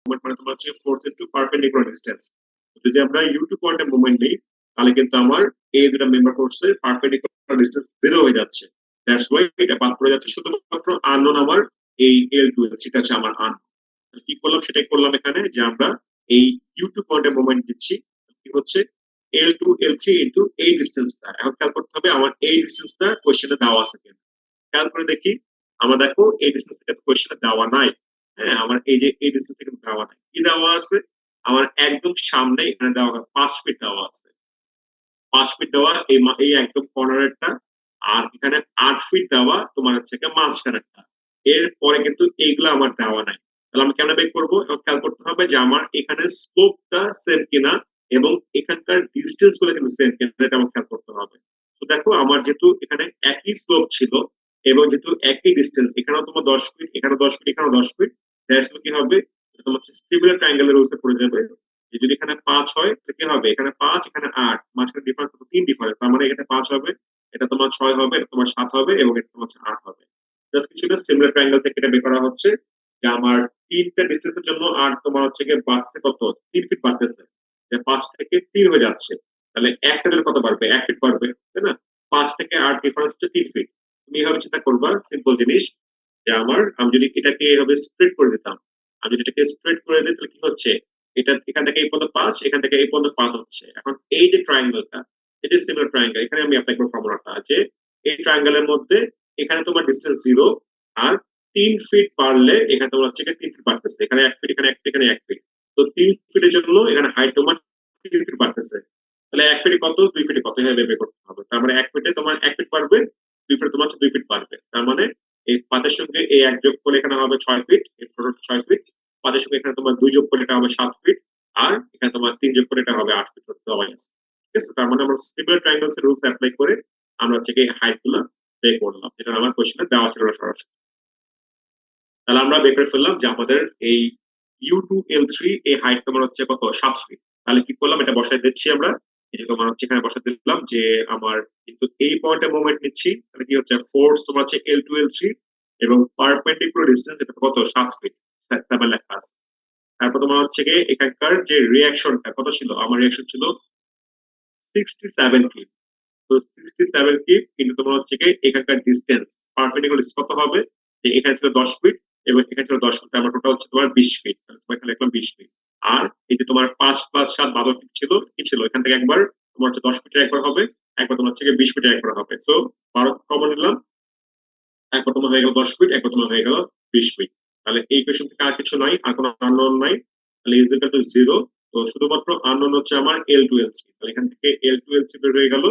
মোমেন্ট মানে তোমার হচ্ছে ফোর্স ইনটু পারপেন্ডিকুলার ডিসটেন্স। যদি আমরা ইউ2 পয়েন্টের মোমেন্ট নেই, তাহলে কিন্তু আমার এই দুটো মেম্বার ফোর্সের পারপেন্ডিকুলার ডিসটেন্স জিরো হয়ে যাচ্ছে, দ্যাটস ওয়াই এটা বাদ পড়ে যাচ্ছে, শুধুমাত্র আননোন আমার এই এল2, সেটা হচ্ছে আমার আন। কি করলাম সেটাই করলাম এখানে, যে আমরা এই ইউ2 পয়েন্টের মোমেন্ট দিচ্ছি, কি হচ্ছে এল2 এল3 ইনটু এই ডিসটেন্সটা। এখন খেয়াল করতে হবে আমার এই ডিসটেন্সটা কোশ্চেনে দেওয়া আছে কিনা। খেয়াল করে দেখি, আমার দেখো এই ডিসটেন্স থেকে কোশ্চেনে দেওয়া নাই। হ্যাঁ, আমার এই যে এই ডিসটেন্স থেকে দেওয়া নাই, কি দেওয়া আছে, আমার একদম সামনে এখানে দেওয়া 5 ফিট দেওয়া আছে, 5 ফিট দেওয়া এই একদম কর্নারেরটা, আর এখানে 8 ফিট দেওয়া তোমার হচ্ছে মাঝখানেরটা। এরপরে কিন্তু এইগুলো আমার দেওয়া নাই, তাহলে আমি কেন বের করবো, এবং খেয়াল করতে হবে যে আমার এখানে স্লোপটা সেম কিনা এবং এখানকার ডিস্টেন্স গুলো কিন্তু সেম কিনা, এটা আমার খেয়াল করতে হবে। তো দেখো আমার যেহেতু এখানে একই স্লোপ ছিল এবং যেহেতু একই ডিস্টেন্স, এখানেও তোমার 10 ফিট, এখানে 10 ফিট, এখানেও 10 ফিট, কি হবে, তোমার হচ্ছে সিমিলার ট্রায়াঙ্গেলের রুলসে পড়ে যাবে। যে যদি এখানে 5 হয় তাহলে কি হবে, এখানে 5 এখানে 8, মাঝখানে ডিফারেন্স হলো 3 ডিফারেন্স, তার মানে এখানে 5 হবে, এটা তোমার 6 হবে, এটা তোমার 7 হবে এবং এটা তোমার 8 হবে। জাস্ট কিছুটা সিমিলার ট্রায়াঙ্গেল থেকে এটা বের করা হচ্ছে, যে আমার তিনটা ডিসটেন্সের জন্য আর তোমার হচ্ছে গিয়ে বাড়ছে কত, 3 ফিট বাড়তেছে, যে 5 থেকে 3 হয়ে যাচ্ছে, তাহলে একটা দিলে কত বাড়বে, 1 ফিট বাড়বে, তাই না? 5 থেকে 8 ডিফারেন্স হচ্ছে 3 ফিট। তুমি এইভাবে চিন্তা করবা, সিম্পল জিনিস, যে আমি যদি এটাকে এইভাবে স্প্রেড করে দিতাম, আমি যদি এটাকে স্প্রেড করে দিই তাহলে কি হচ্ছে, এটা এখান থেকে এই পর্যন্ত 5, এখান থেকে এই পর্যন্ত 5 হচ্ছে। এখন এই যে ট্রায়াঙ্গেলটা, এটা সিমিলার ট্রায়াঙ্গেল, এখানে আমি অ্যাপ্লাই করব ফর্মুলাটা, যে এই ট্রায়াঙ্গেলের মধ্যে এখানে তোমার ডিসটেন্স 0, আর 3 ফিট বাড়লে এখানে তোমার হচ্ছে 3 ফিট বাড়তেছে, এখানে 1 ফিট, এখানে 1 ফিট, এখানে 1 ফিট, তো 3 ফিটের জন্য এখানে হাইট তোমার 3 ফিট বাড়তেছে, তাহলে 1 ফিটে কত, 2 ফিটে কত, এভাবে বের করতে হবে। তার মানে 1 ফিটে তোমার 1 ফিট বাড়বে, 2 ফিটে তোমার হচ্ছে 2 ফিট বাড়বে, তার মানে এই 5 এর সঙ্গে এই 1 যোগ করলে এখানে হবে 6 ফিট, এই টোটাল 6 ফিট, 5 এর সঙ্গে এখানে তোমার 2 যোগ করলে এটা হবে 7 ফিট, আর এখানে তোমার 3 যোগ করলে এটা হবে 8 ফিট দেওয়া আছে। ঠিক আছে, তার মানে আমরা সিমিলার ট্রায়াঙ্গেলস এর রুলস অ্যাপ্লাই করে আমরা হচ্ছে এই হাইট গুলো বের করলাম, যেটা আমার কোশ্চেনে দেওয়া ছিল না সরাসরি। তাহলে আমরা বের করে ফেললাম যে আমাদের এই ইউ2 এল3 এই হাইট তোমার হচ্ছে কত, 7 ফিট। তাহলে কি করলাম, এটা বসাই দিচ্ছি আমরা, এই যে তোমার হচ্ছে এখানে বসাই দিলাম, যে আমার কিন্তু এই পয়েন্টে মোমেন্ট নিচ্ছি, তাহলে কি হচ্ছে ফোর্স তোমার হচ্ছে L2 L3 এবং পারপেন্ডিকুলার ডিসটেন্স এটা কত, 7 ফিট, 7 লেখা আছে। তারপর তোমার হচ্ছে গিয়ে এখানকার যে রিঅ্যাকশনটা কত ছিল, আমার রিঅ্যাকশন ছিল 67 ফিট। তো 67 ফিট কিন্তু তোমার হচ্ছে কি এখানকার ডিসটেন্স, পারপেন্ডিকুলার ডিসটেন্স কত হবে, যে এখানে ছিল 10 ফিট এবং এখানে ছিল 10 ফিট, আমার টোটাল হচ্ছে তোমার 20 ফিট, তোমার এখানে লিখলাম 20 ফিট। আর এই যে তোমার 5 প্লাস 7 12 ফিট ছিল, কি ছিল, এখান থেকে একবার তোমার হচ্ছে 10 ফিটের একবার হবে, একবার তোমার হচ্ছে 20 ফিটের একবার হবে, সো 12 কমন নিলাম, একবার তোমার হয়ে গেল 10 ফিট, একবার তোমার হয়ে গেল 20 ফিট। তাহলে এই কোয়েশ্চন থেকে আর কিছু নাই, আর কোনো আননোন নাই, তাহলে ইজ ইকুয়াল টু 0। তো তো শুধুমাত্র আননোন হচ্ছে আমার L2L3, তাহলে এখান থেকে L2L3 বের হয়ে গেল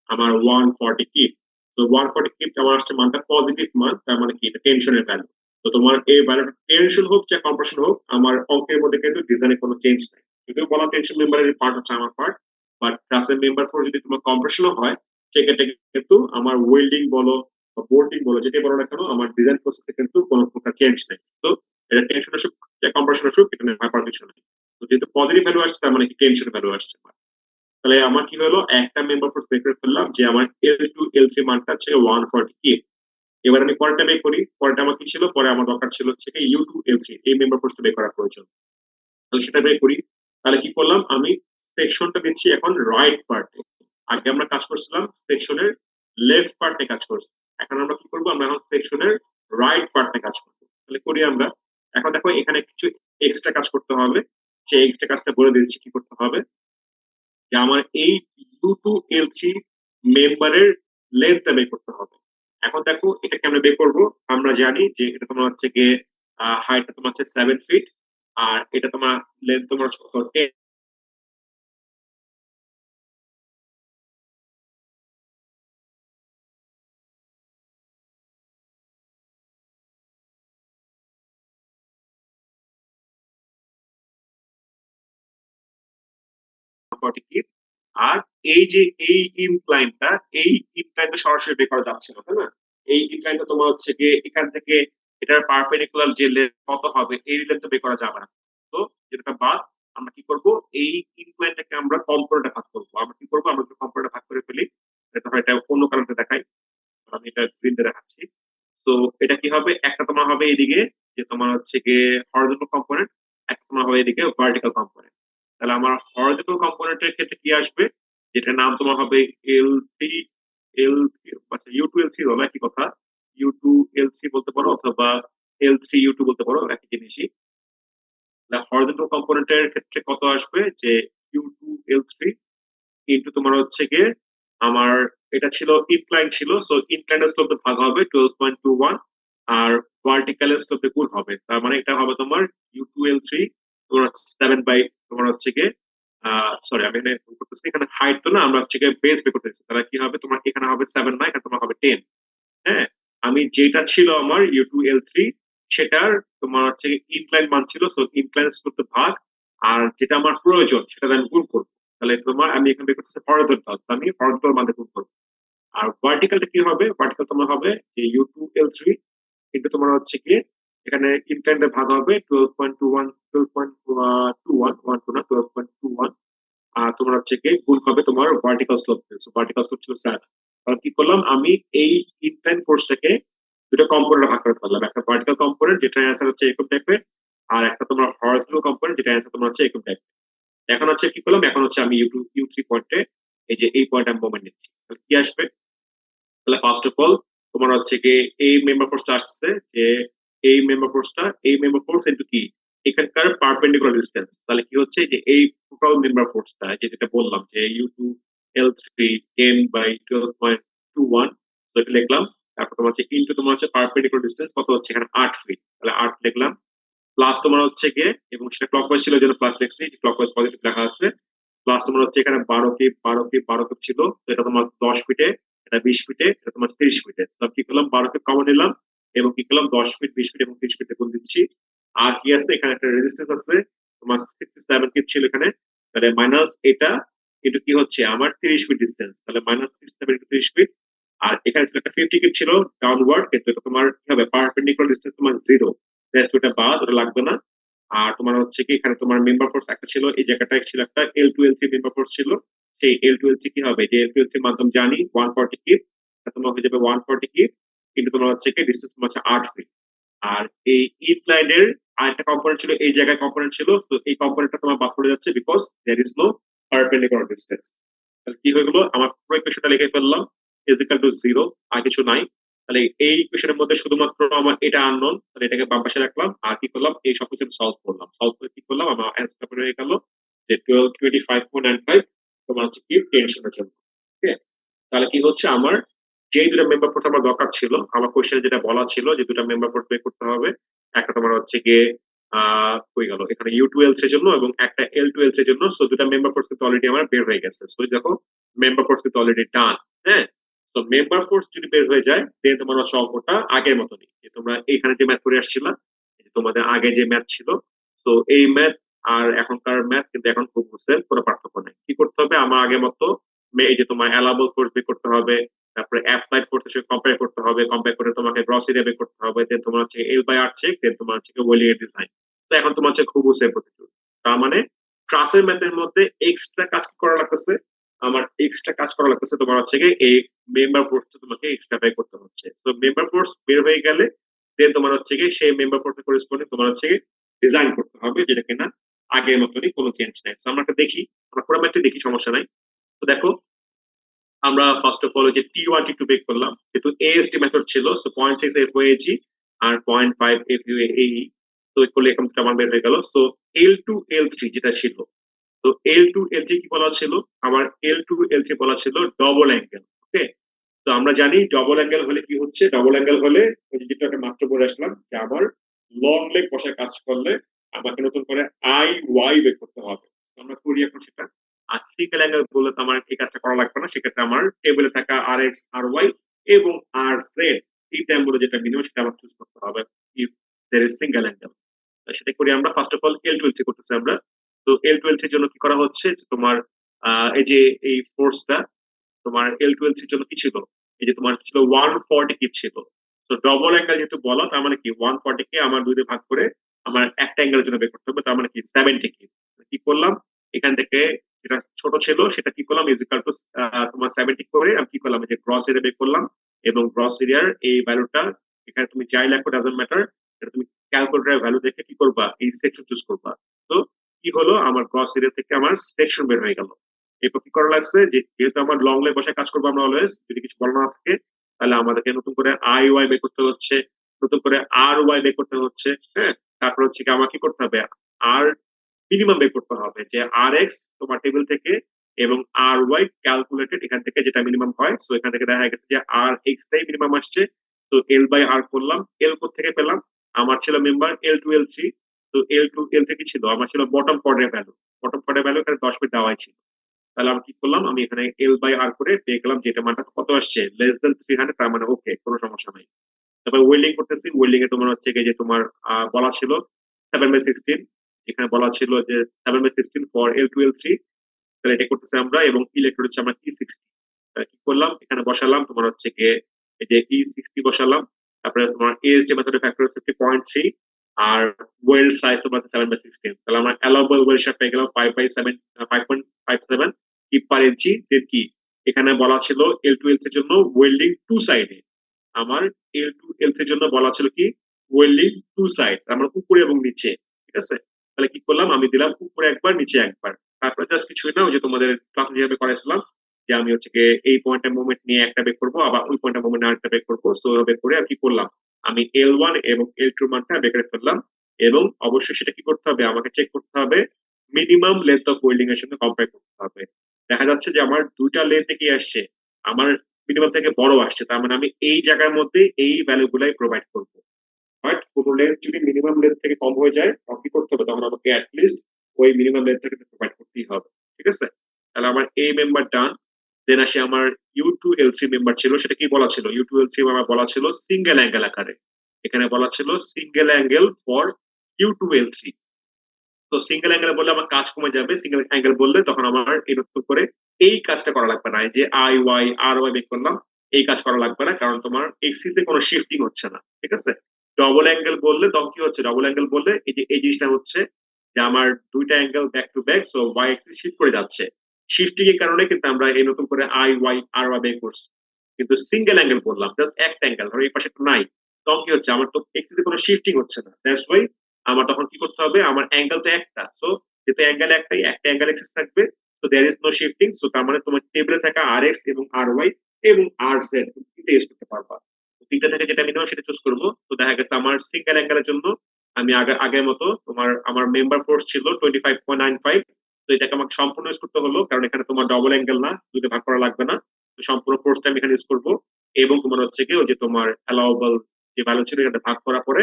আমার 140 কিপ। তো 140 কিপ আমার আসছে মানটা পজিটিভ মান, তার মানে কি এটা টেনশনের ভ্যালু। তো তোমার এই ভ্যালুটা টেনশন হোক যে কম্প্রেশন হোক, আমার অঙ্কের মধ্যে কিন্তু ডিজাইনে কোনো চেঞ্জ নাই। যদিও বলা টেনশন মেম্বারের পার্ট হচ্ছে আমার পার্ট, বাট ক্লাসের মেম্বার ফোর যদি তোমার কম্প্রেশনও হয়, সেক্ষেত্রে কিন্তু আমার ওয়েল্ডিং বলো বা বোল্টিং বলো, যেটাই বলো না কেন, আমার ডিজাইন প্রসেসে কিন্তু কোনো প্রকার চেঞ্জ নেই। তো এটা টেনশন আসুক কম্প্রেশন আসুক, এটা নিয়ে ব্যাপার কিছু নেই। তো যেহেতু পজিটিভ ভ্যালু আসছে, তার মানে কি টেনশন ভ্যালু আসছে। তাহলে আমার কি হলো, একটা মেম্বার ফোর্স বের করে ফেললাম যে আমার L2L3 মানটা হচ্ছে 140 কি। এবার আমি পরেরটা বের করি, পরেরটা আমার কি ছিল, পরে আমার দরকার ছিল হচ্ছে U2L3, এই মেম্বার ফোর্সটা বের করার প্রয়োজন। তাহলে সেটা বের করি। তাহলে কি করলাম, আমি সেকশনটা দিচ্ছি এখন রাইট পার্টে। আগে আমরা কাজ করছিলাম সেকশনের লেফট পার্টে কাজ করছি, এখন আমরা কি করবো, আমরা এখন সেকশনের রাইট পার্টে কাজ করবো। তাহলে করি আমরা। এখন দেখো এখানে কিছু এক্সট্রা কাজ করতে হবে, সেই এক্সট্রা কাজটা বলে দিচ্ছি কি করতে হবে। যে আমার এই U2L3 মেম্বারের লেন্থটা বের করতে হবে। এখন দেখো এটা কেমনে বের করবো। আমরা জানি যে এটা তোমার হচ্ছে গিয়ে হাইটটা তোমার হচ্ছে 7 ফিট, আর এটা তোমার লেন্থ তোমার হচ্ছে কত, 40 ফিট। আর এই যে এই ইনক্লাইনটা, এই ইনক্লাইনটা সরাসরি বের করা যাচ্ছে না, তাই না? এই ইনক্লাইনটা তোমার হচ্ছে গিয়ে এখান থেকে এটার পারপেন্ডিকুলার যে লেন্থ কত হবে, এই লেন্থ বের করা যাবে না। তো যেটা বাদ, আমরা কি করব, এই ইনক্লাইনটাকে আমরা কম্পোনেন্টে ভাগ করবো। আমরা কি করবো, আমরা কম্পোনেন্টে ভাগ করে ফেলি। এটা হয়, এটা অন্য কারণে দেখাই, আমি এটা গ্রিন দিয়ে দেখাচ্ছি। তো এটা কি হবে, একটা তোমার হবে এদিকে যে তোমার হচ্ছে গিয়ে হরিজন্টাল কম্পোনেন্ট, একটা তোমার হবে এদিকে ভার্টিক্যাল কম্পোনেন্ট। তাহলে আমার হরিজন্টাল কম্পোনেন্টের ক্ষেত্রে কি আসবে, যেটা নাম তোমার হবে L3, L3, আচ্ছা U2L3 হলো একই কথা, U2L3 বলতে পারো অথবা L3U2 বলতে পারো, একই জিনিসই। হরিজন্টাল কম্পোনেন্টের ক্ষেত্রে কত আসবে, যে U2L3 ইন্টু তোমার হচ্ছে গিয়ে আমার এটা ছিল ইনক্লাইন ছিল, সো ইনক্লাইনের স্লোপে ভাগ হবে 12.21, আর ভার্টিক্যালের স্লোপে গুণ হবে, তার মানে এটা হবে তোমার U2L3 তোমার 7 বাই তোমার হচ্ছে গিয়ে সরি আমি এখানে ভুল করতেছি, এখানে হাইট তো না, আমরা হচ্ছে গিয়ে বেস বের করতেছি, তাহলে কি হবে তোমার এখানে হবে 7 না, এখানে তোমার হবে 10। হ্যাঁ, আমি যেটা ছিল আমার U2L3, সেটার তোমার হচ্ছে ইনক্লাইন মান ছিল, সো ইনক্লাইন করতে ভাগ, আর যেটা আমার প্রয়োজন সেটা আমি গুণ করবো। তাহলে তোমার আমি এখানে বের করতেছি হরিজন্টাল, আমি হরিজন্টাল মানে গুণ করবো। আর ভার্টিক্যালটা কি হবে, ভার্টিক্যাল তোমার হবে যে U2L3 কিন্তু তোমার হচ্ছে কি এখানে ইনক্লাইনটা ভাগ হবে 12.21, 12.21, 12.21, আর তোমার হচ্ছে কি গুণ হবে তোমার ভার্টিক্যাল স্লোপ। ভার্টিক্যাল স্লোপ ছিল 7। তাহলে কি করলাম, আমি এই ইনক্লাইন ফোর্সটাকে দুটো কম্পোনেন্টে ভাগ করে ফেললাম, একটা ভার্টিক্যাল কম্পোনেন্ট যেটা অ্যান্সার হচ্ছে এরকম টাইপের, আর একটা তোমার হরিজন্টাল কম্পোনেন্ট যেটা অ্যান্সার তোমার হচ্ছে এরকম টাইপের। এখন হচ্ছে কি করলাম, এখন হচ্ছে আমি U3 পয়েন্টে এই যে এই পয়েন্ট আমি মোমেন্ট নিচ্ছি, তাহলে কি আসবে। তাহলে ফার্স্ট অফ অল তোমার হচ্ছে কি এই মেম্বার ফোর্সটা আসছে, যে এই মেম্বার ফোর্স ইনটু কি এখানকার পারপেন্ডিকুলার ডিসটেন্স, তাহলে কি হচ্ছে যে এই টোটাল মেম্বার ফোর্সটা যেটা বললাম যে U2L3 10/12.21, তো এটা লিখলাম। তারপর তোমার হচ্ছে ইনটু তোমার হচ্ছে পারপেন্ডিকুলার ডিসটেন্স কত হচ্ছে এখানে 8 ফিট, তাহলে 8 লিখলাম। প্লাস তোমার হচ্ছে গিয়ে, এবং সেটা ক্লকওয়াইজ ছিল, জন্য প্লাস লিখছি, ক্লকওয়াইজ পজিটিভ লেখা আছে। প্লাস তোমার হচ্ছে এখানে 12 কিপ ছিল, তো এটা তোমার 10 ফিটে, এটা 20 ফিটে, এটা তোমার 30 ফিটে। তো কি করলাম, 12 কিপ কমন নিলাম, এবং কি করলাম 10 ফিট, 20 ফিট এবং 30 ফিটে গুণ দিচ্ছি। আর কি আছে, এখানে একটা রেজিস্ট্যান্স আছে তোমার 67 কিপ ছিল এখানে, তাহলে মাইনাস এটা কিন্তু কি হচ্ছে আমার 30 ফিট ডিস্টেন্স, তাহলে মাইনাস 67 ইন্টু 30 ফিট। আর এখানে ছিল একটা 50 কিপ ছিল ডাউনওয়ার্ড, কিন্তু এটা তোমার কি হবে, পারপেন্ডিকুলার ডিস্টেন্স তোমার 0, ওটা বাদ, ওটা লাগবে না। আর তোমার হচ্ছে কি এখানে তোমার মেম্বার ফোর্স একটা ছিল, এই জায়গাটায় ছিল একটা L2L3 মেম্বার ফোর্স ছিল, সেই L2L3 কি হবে, যে L2L3 মাধ্যম জানি 140 কিপ, তোমার হয়ে যাবে 140 কিপ, কিন্তু তোমার হচ্ছে কি ডিস্টেন্স তোমার হচ্ছে 8 ফিট। আর এই ইনক্লাইনের আরেকটা কম্পোনেন্ট ছিল, এই জায়গায় কম্পোনেন্ট ছিল, তো এই কম্পোনেন্টটা তোমার বাদ পড়ে যাচ্ছে because there is no perpendicular distance. তাহলে কি হয়ে গেল, আমার পুরো ইকুয়েশনটা লিখে ফেললাম, ইজিক্যাল টু 0, আর কিছু নাই। তাহলে এই ইকুয়েশনের মধ্যে শুধুমাত্র আমার এটা আননোন, তাহলে এটাকে বাম পাশে রাখলাম, আর কি করলাম এই সবকিছু সলভ করলাম, সলভ করে কি করলাম, আমার অ্যান্সার হয়ে গেল যে 1225.95 তোমার হচ্ছে কি টেনশনের জন্য। ঠিক আছে, তাহলে কি হচ্ছে আমার যেই দুটো মেম্বার পোর্ট আমার দরকার ছিল, আমার কোশ্চেনে যেটা বলা ছিল যে দুটো মেম্বার পোর্ট বের করতে হবে, একটা তোমার হচ্ছে গিয়ে হয়ে গেল এখানে U2L এর জন্য এবং একটা L2L এর জন্য। সো দুটা মেম্বার ফোর্স কিন্তু অলরেডি আমার বের হয়ে গেছে। সো দেখো মেম্বার ফোর্স কিন্তু অলরেডি ডান। হ্যাঁ, তো মেম্বার ফোর্স যদি বের হয়ে যায় দেন তোমার হচ্ছে অঙ্কটা আগের মতনই, যে তোমরা এখানে যে ম্যাথ করে আসছিলা, তোমাদের আগে যে ম্যাথ ছিল, তো এই ম্যাথ আর এখনকার ম্যাথ কিন্তু এখন খুব বুঝতে কোনো পার্থক্য নেই। কি করতে হবে, আমার আগের মতো এই যে তোমার অ্যালাবল ফোর্স বের করতে হবে, তারপরে অ্যাপ্লাইড ফোর্সের সাথে কম্পেয়ার করতে হবে, কম্পেয়ার করে তোমাকে গ্রস এরিয়া বের করতে হবে, দেন তোমার হচ্ছে L/R চেক, দেন তোমার হচ্ছে ওয়েলিং এর ডিজাইন। তো এখন তোমার হচ্ছে খুব সেভ প্রসিডিউর। তার মানে ট্রাসের ম্যাথের মধ্যে এক্সট্রা কাজ করা লাগতেছে, আমার এক্সট্রা কাজ করা লাগতেছে তোমার হচ্ছে কি এই মেম্বার ফোর্স তোমাকে এক্সট্রা বের করতে হচ্ছে। তো মেম্বার ফোর্স বের হয়ে গেলে দেন তোমার হচ্ছে কি সেই মেম্বার ফোর্সের করেসপন্ডিং তোমার হচ্ছে কি ডিজাইন করতে হবে, যেটা কিনা আগের মতনই, কোনো চেঞ্জ নাই। তো আমরা একটা দেখি, আমরা পুরো ম্যাথটা দেখি, সমস্যা নাই। তো দেখো আমরা ফার্স্ট অফ অল যে T1 T2 বের করলাম, যেহেতু ASD মেথড ছিল, সো 0.6 FOAG আর 0.5 FUAE, তো করলে এরকম আমার বের হয়ে গেল। সো L2 L3 যেটা ছিল, তো L2 L3 কি বলা ছিল, আমার L2 L3 বলা ছিল ডবল অ্যাঙ্গেল। ওকে, তো আমরা জানি ডবল অ্যাঙ্গেল হলে কি হচ্ছে, ডবল অ্যাঙ্গেল হলে ওই যে যেটা একটা মাত্র বলে আসলাম যে আমার লং লেগ বসায় কাজ করলে আমাকে নতুন করে IY বের করতে হবে। তো আমরা করি এখন সেটা। আর সিঙ্গেল অ্যাঙ্গেল বললে তো আমার এই কাজটা করা লাগবে না, সেক্ষেত্রে আমার টেবিলে থাকা RX RY এবং RZ এই টাইমগুলো যেটা মিনিমাম সেটা আমার চুজ করতে হবে if there is single angle. সেটা করি আমরা ফার্স্ট অফ অল L12 করতেছি আমরা। তো L12 এর জন্য কি করা হচ্ছে যে তোমার এই যে এই ফোর্সটা তোমার L12 এর জন্য কি ছিল, এই যে তোমার ছিল 140 কি ছিল। তো ডবল অ্যাঙ্গেল যেহেতু বলা, তার মানে কি 140 কে আমার দুই দিয়ে ভাগ করে আমার একটা অ্যাঙ্গেলের জন্য বের করতে হবে, তার মানে কি 70 কি। কি করলাম, এখান থেকে যেটা ছোট ছিল সেটা কি করলাম, ইজ ইকুয়াল টু তোমার 70 করে আমি কি করলাম, এই যে গ্রস এরিয়া বের করলাম, এবং গ্রস এরিয়ার এই ভ্যালুটা এখানে তুমি যাই লেখো ডাজন্ট ম্যাটার, এটা তুমি ক্যালকুলেটরের ভ্যালু দেখে কি করবা, এই সেকশন চুজ করবা। তো কি হলো, আমার গ্রস এরিয়া থেকে আমার সেকশন বের হয়ে গেল। এরপর কি করা লাগছে, যে যেহেতু আমার লং লেগ বসে কাজ করবো আমরা অলওয়েজ, যদি কিছু বলা না থাকে তাহলে আমাদেরকে নতুন করে IY বের করতে হচ্ছে, নতুন করে RY বের করতে হচ্ছে। হ্যাঁ, তারপর হচ্ছে কি আমার কি করতে হবে, আর মিনিমাম বের করতে হবে, যে RX তোমার টেবিল থেকে এবং RY ক্যালকুলেটেড এখান থেকে যেটা মিনিমাম হয়। সো এখান থেকে দেখা গেছে যে RX টাই মিনিমাম আসছে। তো L/R করলাম, L থেকে পেলাম, আমার ছিল মেম্বার L2 L3। তো L2 L3 কি ছিল, আমার ছিল বটম কোয়াড্রের ভ্যালু, বটম কোয়াড্রের ভ্যালু এখানে 10 মিনিট দেওয়াই ছিল। তাহলে আমি কি করলাম, আমি এখানে L/R করে পেয়ে গেলাম যেটা মানটা কত আসছে, লেস দেন 300, তার মানে ওকে, কোনো সমস্যা নাই। তারপর ওয়েল্ডিং করতেছি, ওয়েল্ডিং এ তোমার হচ্ছে কি যে তোমার বলা ছিল 7/16, এখানে বলা ছিল যে 7/16 ফর L2 L3। তাহলে এটা করতেছি আমরা, এবং ইলেকট্রোড হচ্ছে আমরা E60। কি করলাম, এখানে বসালাম তোমার হচ্ছে গিয়ে এই যে E60 বসালাম, তারপরে তোমার ASD মেথডের ফ্যাক্টর হচ্ছে 0.3, আর ওয়েল্ড সাইজ তোমার 7/16। তাহলে আমরা অ্যালাউবল ওয়েল্ড শেপ পেয়ে গেলাম 5/7 পার ইঞ্চি। কি এখানে বলা ছিল L2 L3 এর জন্য ওয়েল্ডিং টু সাইডে, আমার L2 L3 এর জন্য বলা ছিল কি ওয়েল্ডিং টু সাইড, আমার উপরে এবং নিচে। ঠিক আছে, তাহলে কি করলাম, আমি দিলাম উপরে একবার নিচে একবার। তারপরে জাস্ট কিছুই না, ওই যে তোমাদের ক্লাসে যেভাবে করাইছিলাম, যে আমি হচ্ছে গিয়ে এই পয়েন্টের মুভমেন্ট নিয়ে একটা বের করবো, আবার ওই পয়েন্টের মুভমেন্ট আরেকটা বের করবো। সো ওভাবে করে আর কি করলাম, আমি L1 এবং L2 মানটা বের করে ফেললাম। এবং অবশ্যই সেটা কি করতে হবে, আমাকে চেক করতে হবে মিনিমাম লেন্থ অফ ওয়েল্ডিং এর সঙ্গে কম্পেয়ার করতে হবে। দেখা যাচ্ছে যে আমার দুইটা লেন্থে কি আসছে, আমার মিনিমাম থেকে বড় আসছে, তার মানে আমি এই জায়গার মধ্যে এই ভ্যালু গুলাই প্রোভাইড করবো। বাট কোনো লেন্থ যদি মিনিমাম লেন্থ থেকে কম হয়ে যায় তখন কি করতে হবে, তখন আমাকে অ্যাটলিস্ট ওই মিনিমাম লেন্থ থেকে প্রোভাইড করতেই হবে। ঠিক আছে, তাহলে আমার এই মেম্বার ডান। দেন আসি আমার U2L3 মেম্বার ছিল, সেটা কি বলা ছিল, U2L3 আমার বলা ছিল সিঙ্গেল অ্যাঙ্গেল আকারে, এখানে বলা ছিল সিঙ্গেল অ্যাঙ্গেল ফর U2L3। তো সিঙ্গেল অ্যাঙ্গেল বললে আমার কাজ কমে যাবে, সিঙ্গেল অ্যাঙ্গেল বললে তখন আমার এরকম করে এই কাজটা করা লাগবে না, এই যে IY RY বের করলাম, এই কাজ করা লাগবে না, কারণ তোমার এক্সিস এ কোনো শিফটিং হচ্ছে না। ঠিক আছে, ডবল অ্যাঙ্গেল বললে তখন কি হচ্ছে, ডবল অ্যাঙ্গেল বললে এই যে এই জিনিসটা হচ্ছে যে আমার দুইটা angle back to back, so Y axis shift করে যাচ্ছে। শিফটিং এর কারণে কিন্তু আমরা এই নতুন করে IY RY বের করছি। কিন্তু সিঙ্গেল অ্যাঙ্গেল বললাম, জাস্ট একটা অ্যাঙ্গেল, ধরো এই পাশে একটা নাই, তখন কি হচ্ছে, আমার তো এক্সিসে কোনো শিফটিং হচ্ছে না, দ্যাটস ওয়াই আমার তখন কি করতে হবে, আমার অ্যাঙ্গেল তো একটা, সো যেহেতু অ্যাঙ্গেল একটাই, একটা অ্যাঙ্গেল এক্সিস থাকবে, so there is no shifting. So তার মানে তোমার টেবিলে থাকা RX এবং RY এবং RZ তিনটা ইউজ করতে পারবা। তো তিনটা থেকে যেটা মিনিমাম সেটা চুজ করবো। তো দেখা গেছে আমার সিঙ্গেল অ্যাঙ্গেলের জন্য আমি আগের মতো তোমার আমার মেম্বার ফোর্স ছিল 25.95। তো এটাকে আমাকে সম্পূর্ণ ইউজ করতে হলো, কারণ এখানে তোমার ডবল অ্যাঙ্গেল না, দুইটা ভাগ করা লাগবে না। তো সম্পূর্ণ ফোর্সটা আমি এখানে ইউজ করবো। এবং তোমার হচ্ছে কি ওই যে তোমার অ্যালাউবল যে ভ্যালু ছিল এটা ভাগ করার পরে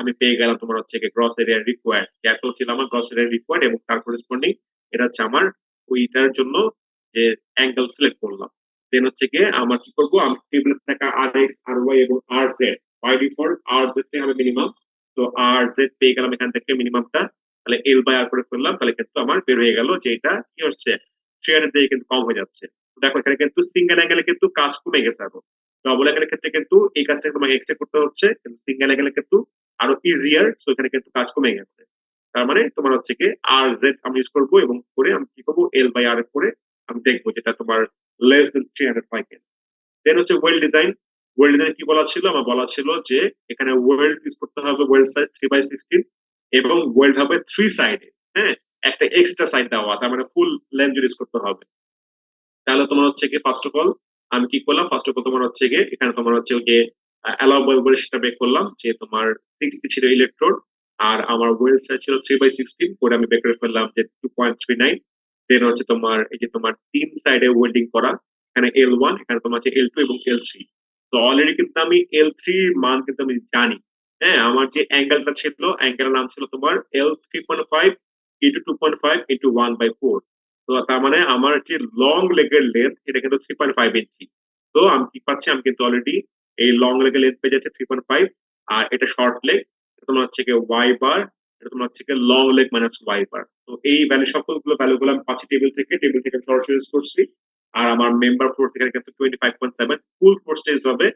আমি পেয়ে গেলাম তোমার হচ্ছে গ্রস এরিয়া রিকোয়ার্ড, এত ছিল আমার গ্রস এরিয়া রিকোয়ার্ড, এবং তার করেসপন্ডিং এটা হচ্ছে আমার ওইটার জন্য যে অ্যাঙ্গেল সিলেক্ট করলাম। দেন হচ্ছে গিয়ে আমার কি করবো, আমি টেবিলে থাকা আর এক্স আর ওয়াই এবং R Z, by default R Z থেকে হবে মিনিমাম, তো আর জেড পেয়ে গেলাম এখান থেকে মিনিমামটা, তাহলে এল বাই আর করে ফেললাম, তাহলে কিন্তু আমার বের হয়ে গেল যে এটা কি হচ্ছে 300 দিয়ে কিন্তু কম হয়ে যাচ্ছে। দেখো এখানে কিন্তু সিঙ্গেল অ্যাঙ্গেলে কিন্তু কাজ কমে গেছে আরো, ডবল অ্যাঙ্গেলের ক্ষেত্রে কিন্তু এই কাজটা তোমাকে এক্সট্রা করতে হচ্ছে, কিন্তু সিঙ্গেল অ্যাঙ্গেলে কিন্তু আরো ইজিয়ার, সো এখানে কিন্তু কাজ কমে গেছে। তার মানে তোমার হচ্ছে কি আর জেড আমি ইউজ করবো, এবং করে আমি কি করবো এল বাই আর করে আমি দেখবো যেটা তোমার লেস দেন 300 পাই কিনা। দেন হচ্ছে ওয়েল ডিজাইন। ওয়েল ডিজাইন কি বলা ছিল, আমার বলা ছিল যে এখানে ওয়েল্ড ইউজ করতে হবে, ওয়েল্ড সাইজ 3/16, এবং ওয়েল্ড হবে 3 সাইডে। হ্যাঁ, একটা এক্সট্রা সাইড দেওয়া, তার মানে ফুল লেন্থ ইউজ করতে হবে। তাহলে তোমার হচ্ছে কি ফার্স্ট অফ অল আমি কি করলাম, ফার্স্ট অফ অল তোমার হচ্ছে গিয়ে এখানে তোমার হচ্ছে গিয়ে অ্যালাউবল বলে সেটা বের করলাম, যে তোমার 60 ছিল ইলেকট্রোড, আর আমার ওয়েল সাইজ ছিল 3/16, করে আমি বের করে ফেললাম যে 2.39। দেন হচ্ছে তোমার এই যে তোমার 3 সাইডে ওয়েল্ডিং করা, এখানে L1, এখানে তোমার হচ্ছে L2 এবং L3। তো অলরেডি কিন্তু আমি L3 মান কিন্তু আমি জানি। হ্যাঁ, আমার যে অ্যাঙ্গেলটা ছিল, অ্যাঙ্গেলের নাম ছিল তোমার L3.5 ইন্টু 2.5 ইন্টু 1/4। তো তার মানে আমার যে লং লেগের লেন্থ এটা কিন্তু 3.5 ইঞ্চি। তো আমি কি পাচ্ছি, আমি কিন্তু অলরেডি এই লং লেগের লেন্থ পেয়ে যাচ্ছে 3.5, আর এটা শর্ট লেগ, তোমার হচ্ছে কি ওয়াই বার, এটা তোমার হচ্ছে কি long leg minus y bar. তো এই ভ্যালু সবগুলো ভ্যালুগুলো আমি পাচ্ছি টেবিল থেকে সরাসরি ইউজ করছি। আর আমার মেম্বার ফোর্স এখানে কিন্তু 25.7 ফুল ফোর্স টেস্ট হবে।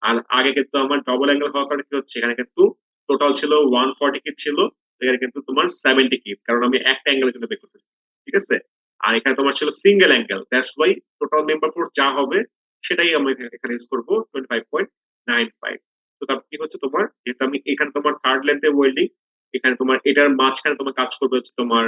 আর আগে কিন্তু আমার ডবল অ্যাঙ্গেল হওয়ার কারণে কি হচ্ছে, এখানে কিন্তু টোটাল ছিল 140 কিপ ছিল, এখানে কিন্তু তোমার 70 কিপ, কারণ আমি একটা অ্যাঙ্গেলের জন্য বের করতেছি। ঠিক আছে, আর এখানে তোমার ছিল single angle, that's why total member force যা হবে সেটাই আমি এখানে ইউজ করবো 25.95। তো তারপর কি হচ্ছে তোমার, যেহেতু আমি এখানে তোমার থার্ড লেন্থে ওয়েল্ডিং, এখানে তোমার এটার মাঝখানে তোমার কাজ করবে হচ্ছে তোমার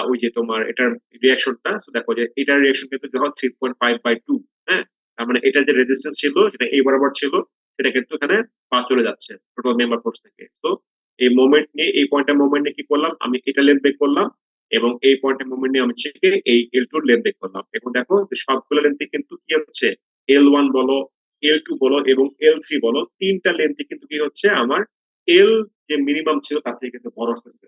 ওই যে তোমার এটার রিয়াকশনটা, দেখো যে এটার রিয়াকশন কিন্তু যখন 3.5/2। হ্যাঁ, তার মানে এটার যে রেজিস্ট্যান্স ছিল সেটা এই বরাবর ছিল, সেটা কিন্তু এখানে পা চলে যাচ্ছে টোটাল মেম্বার ফোর্স থেকে। তো এই মোমেন্ট নিয়ে, এই পয়েন্টের মোমেন্ট নিয়ে কি করলাম, আমি এটা লেন্থ বের করলাম, এবং এই পয়েন্টের মোমেন্ট নিয়ে আমি চেকে এই L2 লেন্থ বের করলাম। এখন দেখো যে সবগুলো লেন্থে কিন্তু কি হচ্ছে, L1 বলো, L2 বলো এবং L3 বলো, তিনটা লেন্থে কিন্তু কি হচ্ছে আমার এল যে মিনিমাম ছিল তার থেকে কিন্তু বড় আসতেছে।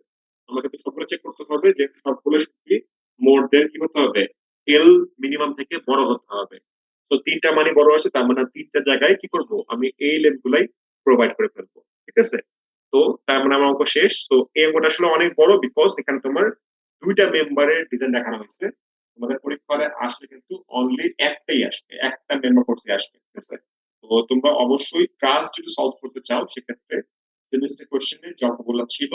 আমাকে তো সবগুলো চেক করতে হবে যে সবগুলো সত্যি মোর দেন কি হতে হবে, এল মিনিমাম থেকে বড় হতে হবে। তো তিনটা মানে বড় আছে, তার মানে তিনটা জায়গায় কি করব, আমি এই লেন্থ গুলাই প্রোভাইড করে ফেলবো। ঠিক আছে, তো তার মানে আমার অঙ্ক শেষ। তো এই অঙ্কটা আসলে অনেক বড়, বিকজ এখানে তোমার দুইটা মেম্বারের ডিজাইন দেখানো হয়েছে। তোমাদের পরীক্ষায় আসলে কিন্তু অনলি একটাই আসবে, একটা মেম্বার করতে আসবে। ঠিক আছে, তো তোমরা অবশ্যই ক্লাস যদি সলভ করতে চাও সেক্ষেত্রে সেমিস্টার কোশ্চেনে যতগুলো ছিল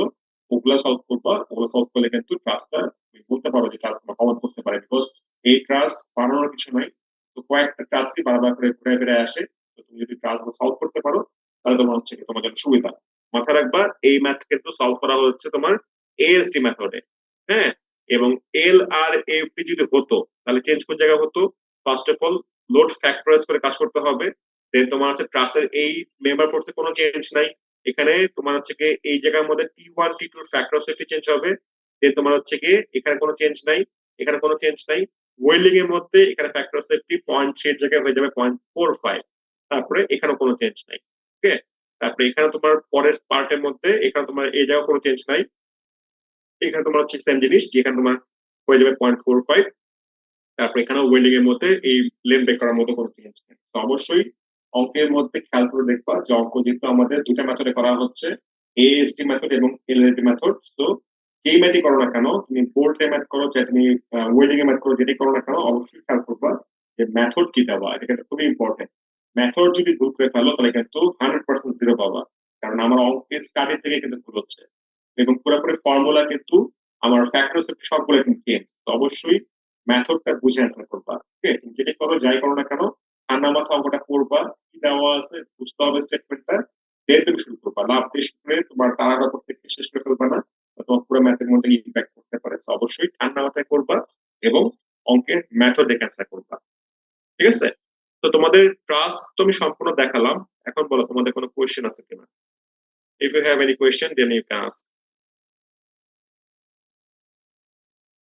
ওগুলা সলভ করবা, ওগুলো সলভ করলে কিন্তু ক্লাসটা তুমি বলতে পারো যে ক্লাস কমন করতে পারে, বিকজ এই ক্লাস বানানোর কিছু নাই। তো কয়েকটা ক্লাসই বারবার করে ঘুরে ফিরে আসে, তো তুমি যদি ক্লাসগুলো সলভ করতে পারো তাহলে তোমার হচ্ছে কি তোমার জন্য সুবিধা। মাথায় রাখবা এই ম্যাথ কিন্তু সলভ করা হচ্ছে তোমার এএসডি মেথডে। হ্যাঁ, এবং এল আর এফডি যদি হতো তাহলে চেঞ্জ কোন জায়গায় হতো, first of all load factorise করে কাজ করতে হবে। দেন তোমার হচ্ছে ক্লাসের এই মেম্বার ফোর্সে কোনো চেঞ্জ নাই, এখানে তোমার হচ্ছে কি এই জায়গার মধ্যে T1 T2 factor safety change হবে। দেন তোমার হচ্ছে কি এখানে কোনো চেঞ্জ নাই, এখানে কোনো চেঞ্জ নাই। ওয়েল্ডিং এর মধ্যে এখানে ফ্যাক্টর সেফটি 0.3 এর জায়গায় হয়ে যাবে 0.45। তারপরে এখানে কোনো চেঞ্জ নাই। ওকে, তারপরে এখানে তোমার পরের পার্টের মধ্যে এখানে তোমার এই জায়গায় কোনো চেঞ্জ নাই, এখানে তোমার হচ্ছে সেম জিনিস, যেখানে তোমার হয়ে যাবে 0.45। তারপর এখানে ওয়েল্ডিং এর মধ্যে এই লেন্থ বের করার মতো কোনো চেঞ্জ নেই। তো অবশ্যই অঙ্কের মধ্যে খেয়াল করে দেখবা যে অঙ্ক যেহেতু আমাদের দুটা মেথডে করা হচ্ছে, এএসডি মেথড এবং এলএসডি মেথড। তো যেই ম্যাথই করো না কেন, তুমি বোল্ট এর ম্যাথ করো চাই তুমি ওয়েল্ডিং এর ম্যাথ করো, যেটাই করো না কেন অবশ্যই খেয়াল করবা যে মেথড কি দেওয়া, এটা কিন্তু খুবই ইম্পর্টেন্ট। মেথড যদি ভুল করে ফেলো তাহলে কিন্তু 100% জিরো পাবা, কারণ আমার অঙ্কের স্টাডি থেকে কিন্তু ভুল হচ্ছে, এবং পুরোপুরি ফর্মুলা কিন্তু আমার ফ্যাক্টর সবগুলো কিন্তু চেঞ্জ। তো অবশ্যই মেথডটা বুঝে অ্যান্সার করবা। ঠিক আছে, তুমি যেটাই করো যাই করো না কেন ঠান্ডা মাথা অঙ্কটা করবা, কি দেওয়া আছে বুঝতে হবে স্টেটমেন্টটা, দেন তুমি শুরু করবা। লাভ দিয়ে শুরু করে তোমার তাড়াহুড়া করতে গিয়ে শেষ করে ফেলবা না, বা তোমার পুরো ম্যাথের মধ্যে ইম্প্যাক্ট করতে পারে। তো অবশ্যই ঠান্ডা মাথায় করবা এবং অঙ্কের মেথড দেখে অ্যান্সার করবা। ঠিক আছে, তো তোমাদের ক্লাস তো আমি সম্পূর্ণ দেখালাম, এখন বলো তোমাদের কোনো কোয়েশ্চেন আছে কিনা। If you have any question then you can ask.